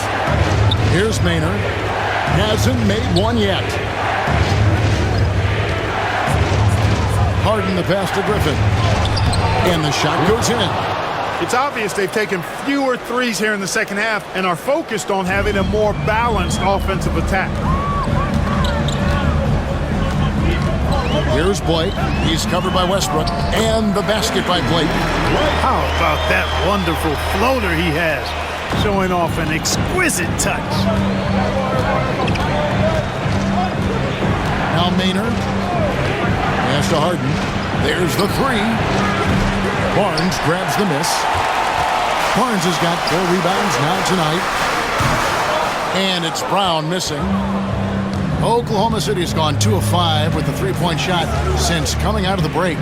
Here's Maynard. Hasn't made one yet. Harden the pass to Griffin. And the shot goes in. It's obvious they've taken fewer threes here in the second half and are focused on having a more balanced offensive attack. Here's Blake. He's covered by Westbrook. And the basket by Blake. How about that wonderful floater he has, showing off an exquisite touch. Now Maynard. Pass to Harden. There's the three. Barnes grabs the miss. Barnes has got 4 rebounds now tonight. And it's Brown missing. Oklahoma City's gone 2 of 5 with the 3-point shot since coming out of the break.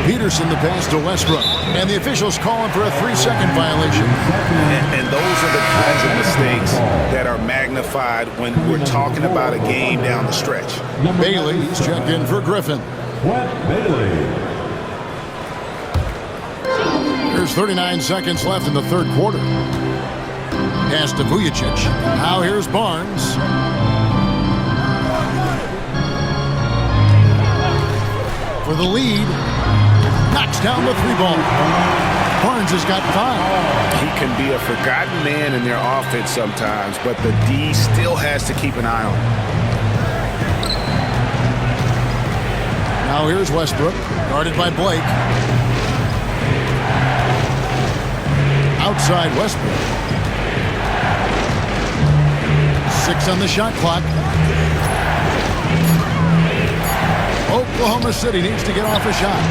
Peterson the pass to Westbrook. And the officials calling for a 3-second violation. And those are the kinds of mistakes that are magnified when we're talking about a game down the stretch. Bailey's checked in for Griffin. There's 39 seconds left in the third quarter. Pass to Vujacic. Now here's Barnes. For the lead. Knocks down the 3-ball. Barnes has got 5. He can be a forgotten man in their offense sometimes, but the D still has to keep an eye on him. Now here's Westbrook, guarded by Blake. Outside Westbrook. 6 on the shot clock. Oklahoma City needs to get off a shot.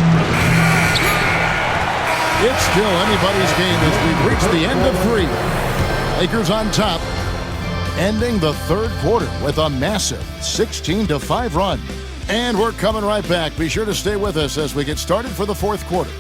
It's still anybody's game as we've reached the end of 3. Lakers on top, ending the third quarter with a massive 16-5 run. And we're coming right back. Be sure to stay with us as we get started for the fourth quarter.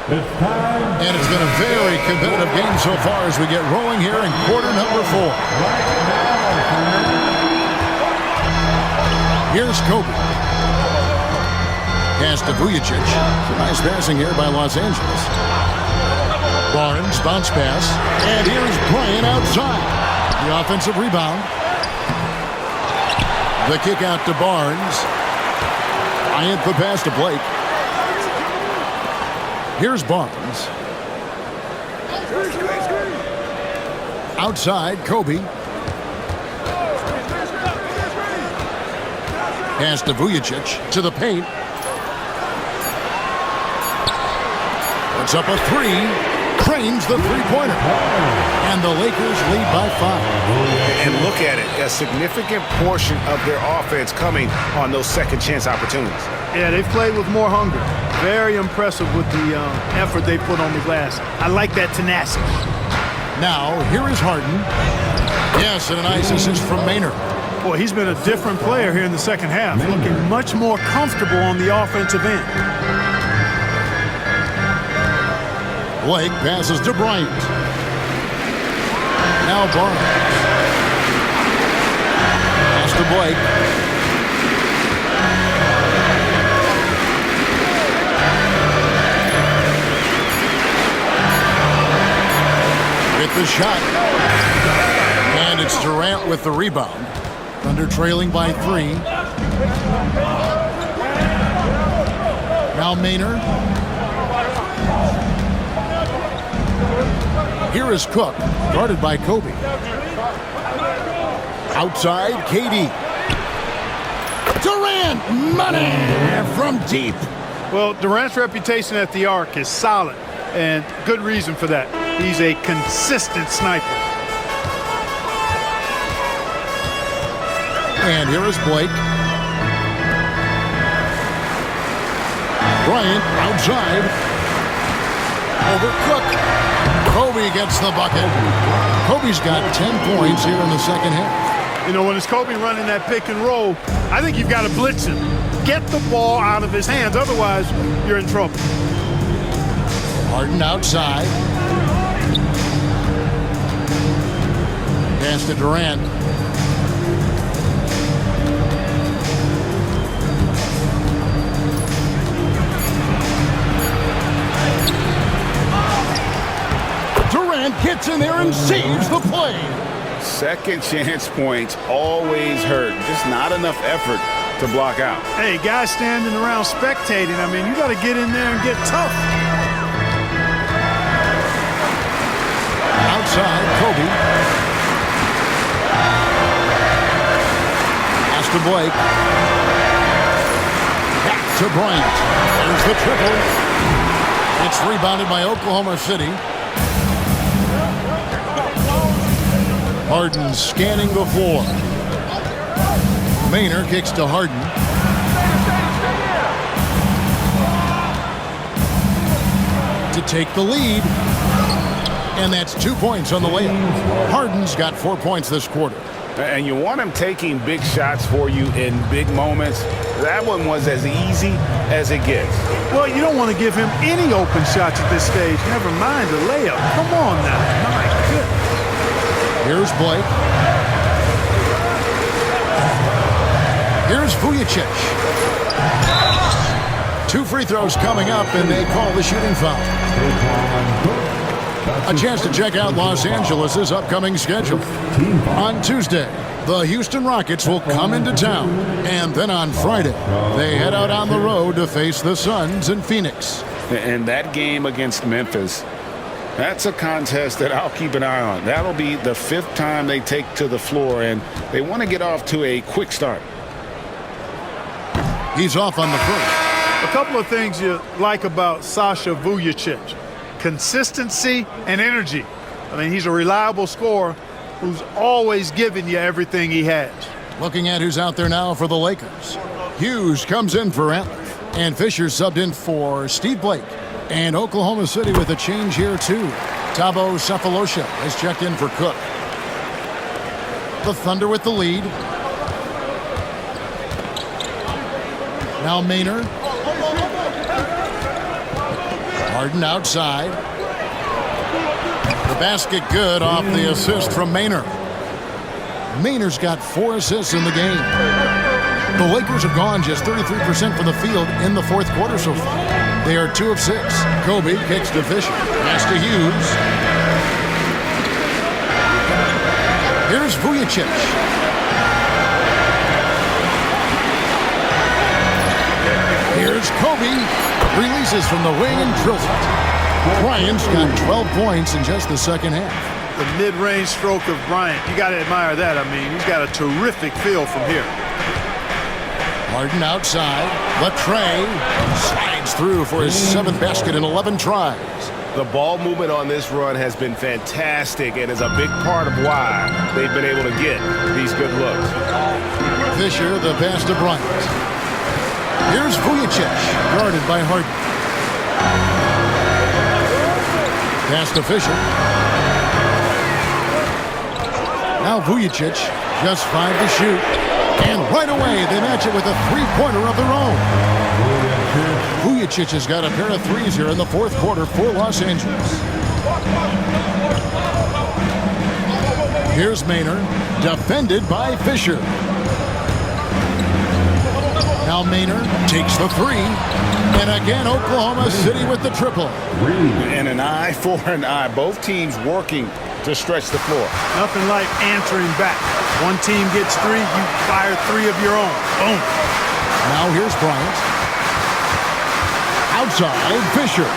And it's been a very competitive game so far as we get rolling here in quarter number 4. Here's Kobe. Pass to Vujacic. Nice passing here by Los Angeles. Barnes, bounce pass. And here's Bryant outside. The offensive rebound. The kick out to Barnes. Bryant the pass to Blake. Here's Barnes. Outside, Kobe. Pass to Vujacic to the paint. Puts up a 3. Cranes the 3-pointer. And the Lakers lead by 5. And look at it, a significant portion of their offense coming on those second chance opportunities. Yeah, they've played with more hunger. very impressive with the effort they put on the glass. I like that tenacity. Now, here is Harden. Yes, and a nice assist from Maynard. Boy, he's been a different player here in the second half, looking much more comfortable on the offensive end. Blake passes to Bryant. Now Barnes. Pass to Blake. With the shot. And it's Durant with the rebound. Thunder trailing by 3. Now Maynard. Here is Cook, guarded by Kobe. Outside, KD. Durant, money from deep. Well, Durant's reputation at the arc is solid, and good reason for that. He's a consistent sniper. And here is Blake. Bryant outside. Over Cook. Kobe gets the bucket. Kobe's got 10 points here in the second half. You know, when it's Kobe running that pick and roll, I think you've got to blitz him. Get the ball out of his hands. Otherwise, you're in trouble. Harden outside. Pass to Durant. Durant gets in there and saves the play. Second chance points always hurt. Just not enough effort to block out. Hey, guys standing around spectating, I mean, you got to get in there and get tough. Outside, Kobe. Pass to Blake. Back to Bryant. There's the triple. It's rebounded by Oklahoma City. Harden scanning the floor. Maynard kicks to Harden. To take the lead. And that's 2 points on the layup. Harden's got 4 points this quarter. And you want him taking big shots for you in big moments. That one was as easy as it gets. Well, you don't want to give him any open shots at this stage. Never mind the layup. Come on now. My goodness. Here's Blake. Here's Vujacic. 2 free throws coming up, and they call the shooting foul. A chance to check out Los Angeles' upcoming schedule. On Tuesday, the Houston Rockets will come into town. And then on Friday, they head out on the road to face the Suns in Phoenix. And that game against Memphis, that's a contest that I'll keep an eye on. That'll be the 5th time they take to the floor, and they want to get off to a quick start. He's off on the first. A couple of things you like about Sasha Vujacic. Consistency and energy. I mean, he's a reliable scorer who's always giving you everything he has. Looking at who's out there now for the Lakers. Hughes comes in for Ratliff, and Fisher subbed in for Steve Blake. And Oklahoma City with a change here, too. Thabo Sefolosha has checked in for Cook. The Thunder with the lead. Now Maynard. Harden outside. The basket good off the assist from Maynard. Maynard's got 4 assists in the game. The Lakers have gone just 33% from the field in the 4th quarter so far. They are 2 of 6. Kobe kicks to Fisher. Pass to Hughes. Here's Vujacic. Here's Kobe. Releases from the wing and drills it. Bryant's got 12 points in just the second half. The mid-range stroke of Bryant, you got to admire that. I mean, he's got a terrific feel from here. Harden outside. Latrey slides through for his 7th basket in 11 tries. The ball movement on this run has been fantastic and is a big part of why they've been able to get these good looks. Fisher, the pass to Bryant. Here's Vujacic, guarded defended by Harden. Pass to Fisher. Now Vujicic, just 5 to shoot. And right away, they match it with a three-pointer of their own. Vujicic has got a pair of threes here in the fourth quarter for Los Angeles. Here's Maynard, defended by Fisher. Now Maynard takes the three. And again, Oklahoma City with the triple. And an eye for an eye. Both teams working to stretch the floor. Nothing like answering back. One team gets three, you fire three of your own. Boom. Now here's Bryant. Outside, Fisher.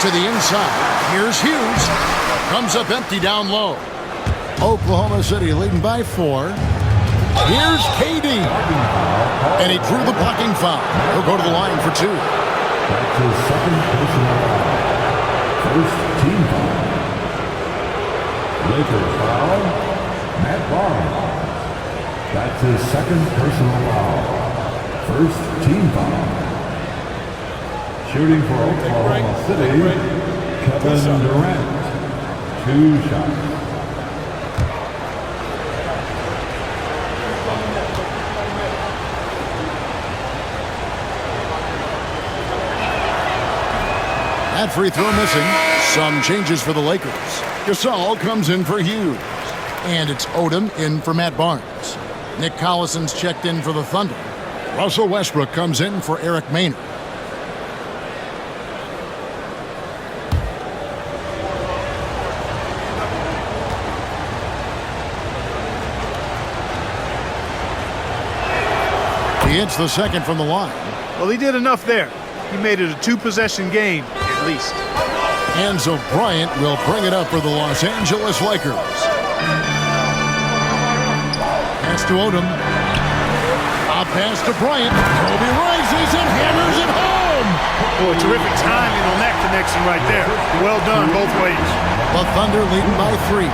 To the inside. Here's Hughes. Comes up empty down low. Oklahoma City leading by 4. Here's KD. And he drew the blocking foul. He'll go to the line for 2. That's his second personal foul. First team foul. Lakers foul. Matt Barnes. That's his second personal foul. First team foul. Shooting for Oklahoma City, Kevin Durant. 2 shots. That free throw missing. Some changes for the Lakers. Gasol comes in for Hughes. And it's Odom in for Matt Barnes. Nick Collison's checked in for the Thunder. Russell Westbrook comes in for Eric Maynard. He hits the second from the line. Well, he did enough there. He made it a 2-possession game, at least. And so Bryant will bring it up for the Los Angeles Lakers. Pass to Odom. A pass to Bryant. Kobe rises and hammers it home. Boy, terrific timing on that connection right there. Well done both ways. The Thunder leading by 3.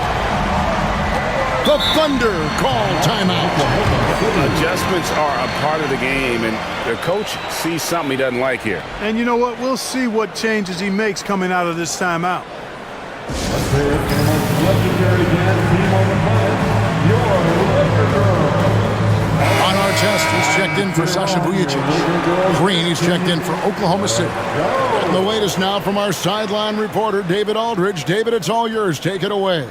The Thunder call timeout. Adjustments are a part of the game, and the coach sees something he doesn't like here. And you know what? We'll see what changes he makes coming out of this timeout. Let's say it for the most legendary dance team on the planet, your Laker Girls. On our test, he's checked in for Sasha Vujicic. Green, he's checked in for Oklahoma City. And the latest now from our sideline reporter, David Aldridge. David, it's all yours. Take it away.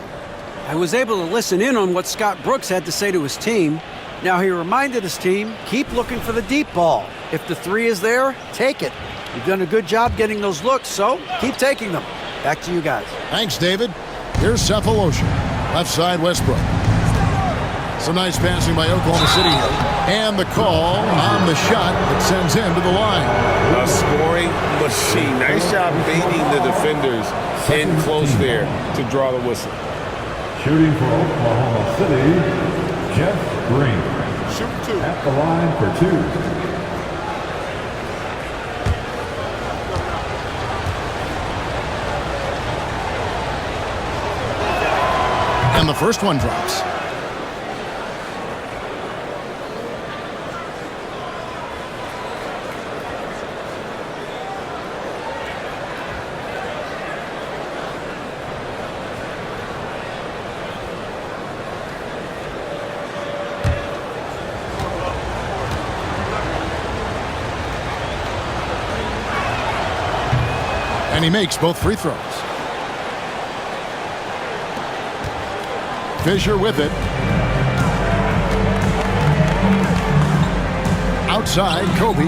I was able to listen in on what Scott Brooks had to say to his team. Now he reminded his team, keep looking for the deep ball. If the three is there, take it. You've done a good job getting those looks, so keep taking them. Back to you guys. Thanks, David. Here's Cephalosha. Left side, Westbrook. Some nice passing by Oklahoma City here. And the call on the shot that sends him to the line. A scoring machine. Nice job baiting the defenders in close there to draw the whistle. Shooting for Oklahoma City, Jeff Green. Shoot 2. At the line for 2. And the first one drops. And he makes both free throws. Fisher with it. Outside, Kobe.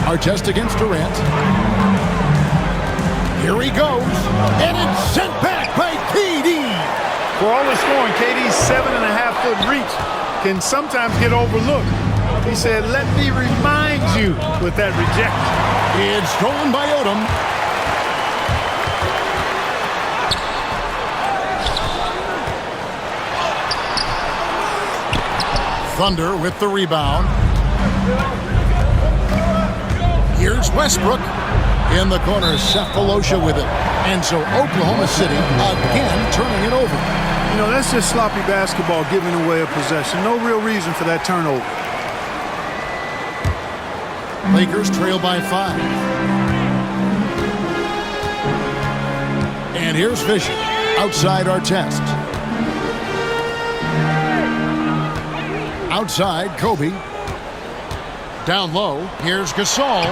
Artest against Durant. Here he goes. And it's sent back by KD. For all the scoring, KD's 7.5-foot reach can sometimes get overlooked. He said, let me remind you with that rejection. It's stolen by Odom. Thunder with the rebound. Here's Westbrook. In the corner, Cephalosha with it. And so Oklahoma City again turning it over. You know, that's just sloppy basketball, giving away a possession. No real reason for that turnover. Lakers trail by 5. And here's Fisher outside our test. Outside, Kobe. Down low, here's Gasol.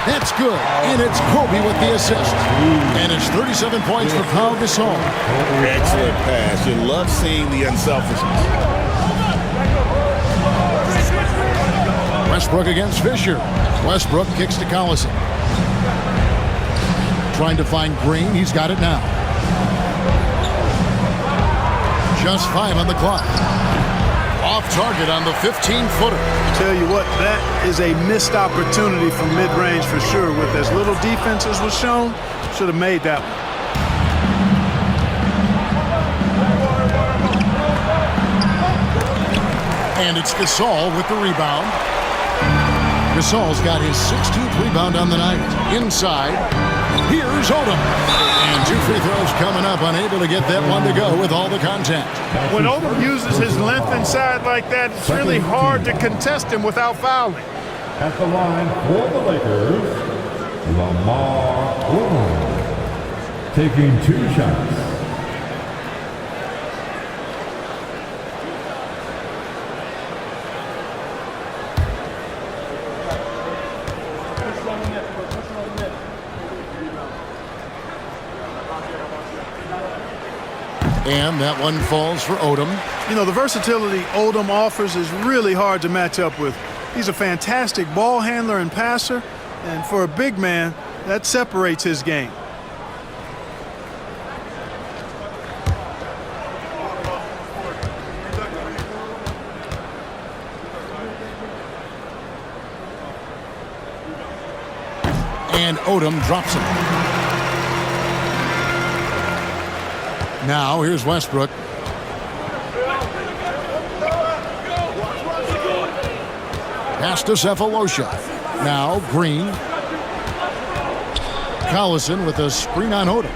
That's good, and it's Kobe with the assist. And it's 37 points for Pau Gasol. Excellent pass. You love seeing the unselfishness. Westbrook against Fisher. Westbrook kicks to Collison. Trying to find Green. He's got it now. Just 5 on the clock. Off target on the 15-footer. Tell you what, that is a missed opportunity from mid-range for sure. With as little defense as was shown, should have made that one. And it's Gasol with the rebound. Gasol's got his 16th rebound on the night. Inside, here's Odom. And 2 free throws coming up, unable to get that one to go with all the contact. When Odom uses his length inside like that, it's really hard to contest him without fouling. At the line for the Lakers, Lamar Odom, taking 2 shots. And that one falls for Odom. You know, the versatility Odom offers is really hard to match up with. He's a fantastic ball handler and passer, and for a big man, that separates his game. And Odom drops it. Now, here's Westbrook. Pass to Cephalosha. Now, Green. Collison with a screen on Odom.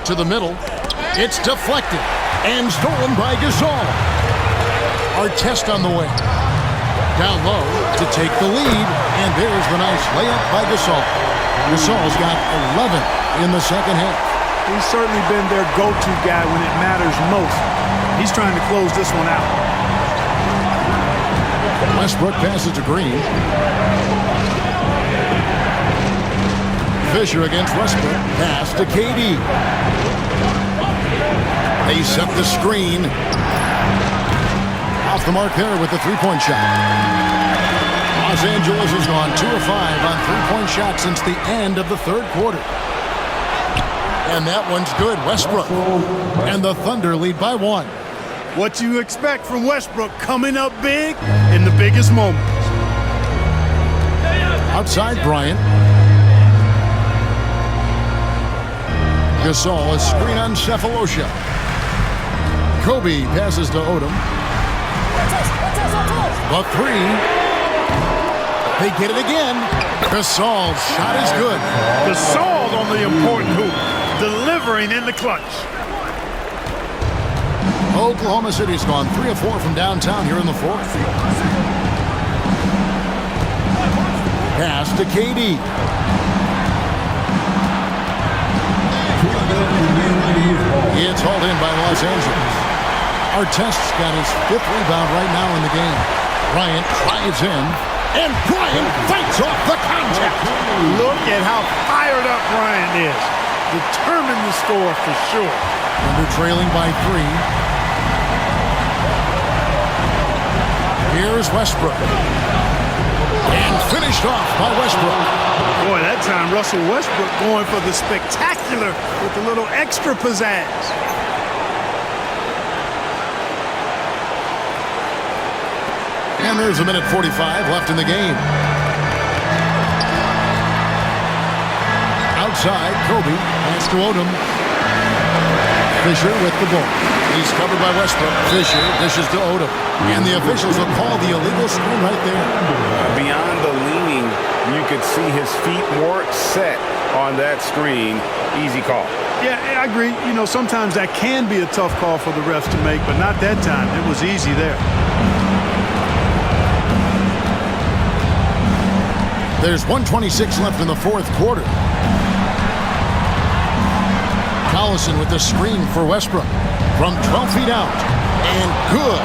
To the middle. It's deflected and stolen by Gasol. Our test on the way. Down low to take the lead. And there's the nice layup by Gasol. Gasol's got 11 in the second half. He's certainly been their go-to guy when it matters most. He's trying to close this one out. Westbrook passes to Green. Fisher against Westbrook. Pass to KD. They set the screen. Off the mark there with the three-point shot. Los Angeles has gone 2 of 5 on three-point shots since the end of the third quarter. And that one's good. Westbrook. And the Thunder lead by 1. What you expect from Westbrook, coming up big in the biggest moments. Outside Bryant. Gasol, a screen on Cephalosha. Kobe passes to Odom. The 3. They get it again. Gasol's shot is good. Gasol on the important hoop, delivering in the clutch. Oklahoma City's gone 3 of 4 from downtown here in the fourth. Pass to KD. It's hauled in by Los Angeles. Artest's got his 5th rebound right now in the game. Bryant drives in, and Bryant fights off the contact. Look at how fired up Bryant is. Determined to score for sure. Thunder trailing by 3. Here's Westbrook. And finished off by Westbrook. Boy, that time Russell Westbrook going for the spectacular with a little extra pizzazz. And there's a minute 45 left in the game. Outside, Kobe. Pass to Odom. Fisher with the ball. He's covered by Westbrook. Fisher dishes to Odom. And the officials will call the illegal screen right there. Beyond the leaning, You could see his feet weren't set on that screen. Easy call. Yeah, I agree. You know, sometimes that can be a tough call for the refs to make, but not that time. It was easy there. There's 1:26 left in the fourth quarter. Collison with the screen for Westbrook from 12 feet out. And good,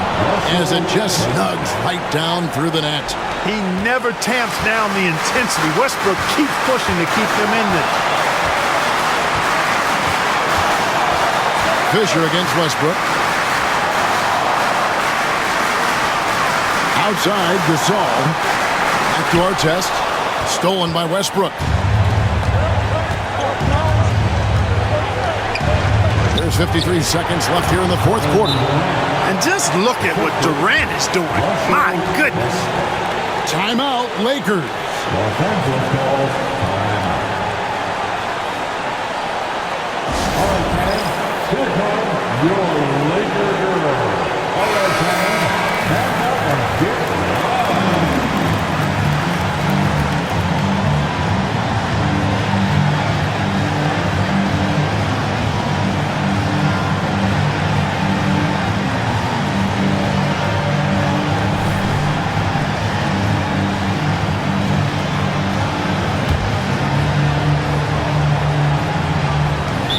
as it just snugs right down through the net. He never tamps down the intensity. Westbrook keeps pushing to keep them in there. Fisher against Westbrook. Outside, Gasol. Back to Artest. Stolen by Westbrook. There's 53 seconds left here in the fourth quarter. And just look at what Durant is doing. My goodness. Timeout, Lakers. Los Angeles calls timeout. All right, fans, here come your Laker girls. All right, fans, stand up and get wild.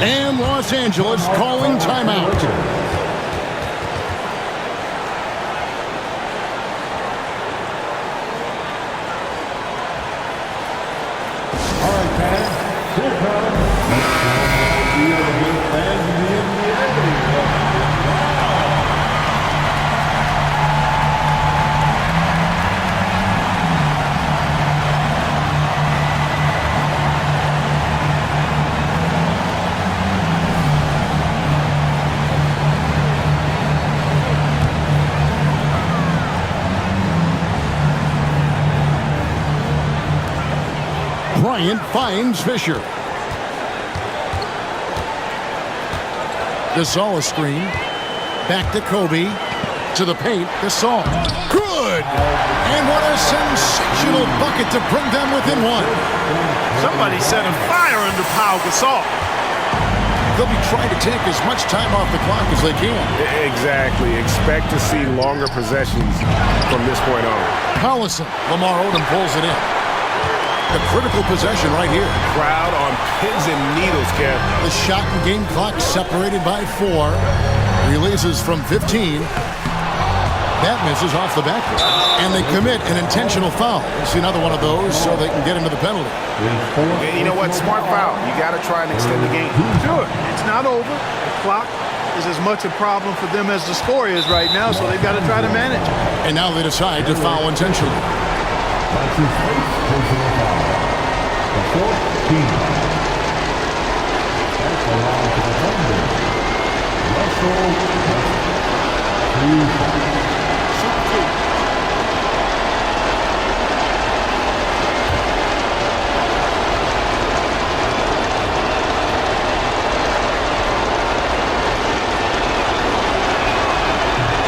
And Los Angeles calling timeout. All right, fans, here comes the good fans in the NBA. Bryant finds Fisher. Gasol a screen. Back to Kobe. To the paint. Gasol. Good! And what a sensational bucket to bring them within one. Somebody set a fire under Pau Gasol. They'll be trying to take as much time off the clock as they can. Exactly. Expect to see longer possessions from this point on. Collison. Lamar Odom pulls it in. The critical possession right here. Crowd on pins and needles, Kev. The shot and game clock separated by 4. Releases from 15. That misses off the backboard. And they commit an intentional foul. We'll see another one of those so they can get into the penalty. And you know what? Smart foul. You got to try and extend the game. Sure, it's not over. The clock is as much a problem for them as the score is right now, so they've got to try to manage it. And now they decide to foul intentionally. That's his first personal foul. The 14th. That's allowed to the defender. Russell Westbrook.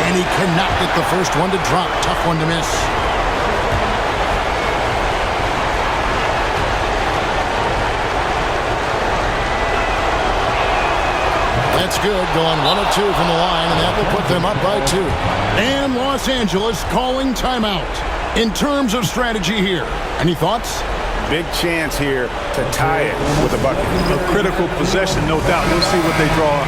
And he cannot get the first one to drop. Tough one to miss. That's good, going 1 of 2 from the line, and that will put them up by 2. And Los Angeles calling timeout. In terms of strategy here, any thoughts? Big chance here to tie it with a bucket. A critical possession, no doubt. We'll see what they draw up.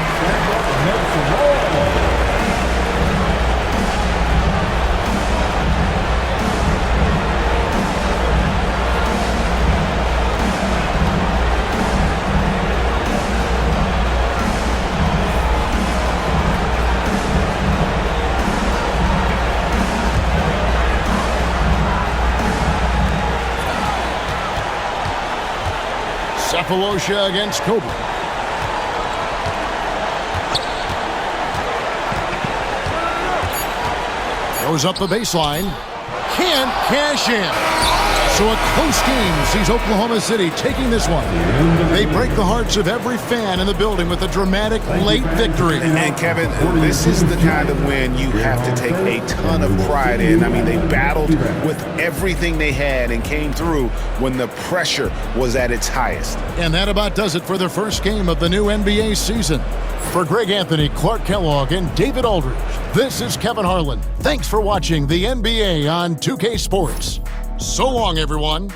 Sapolosha against Kobe. Goes up the baseline. Can't cash in. So a close game sees Oklahoma City taking this one. They break the hearts of every fan in the building with a dramatic late victory. And Kevin, this is the kind of win you have to take a ton of pride in. I mean, they battled with everything they had and came through when the pressure was at its highest. And that about does it for the first game of the new NBA season. For Greg Anthony, Clark Kellogg, and David Aldridge, this is Kevin Harlan. Thanks for watching the NBA on 2K Sports. So long, everyone.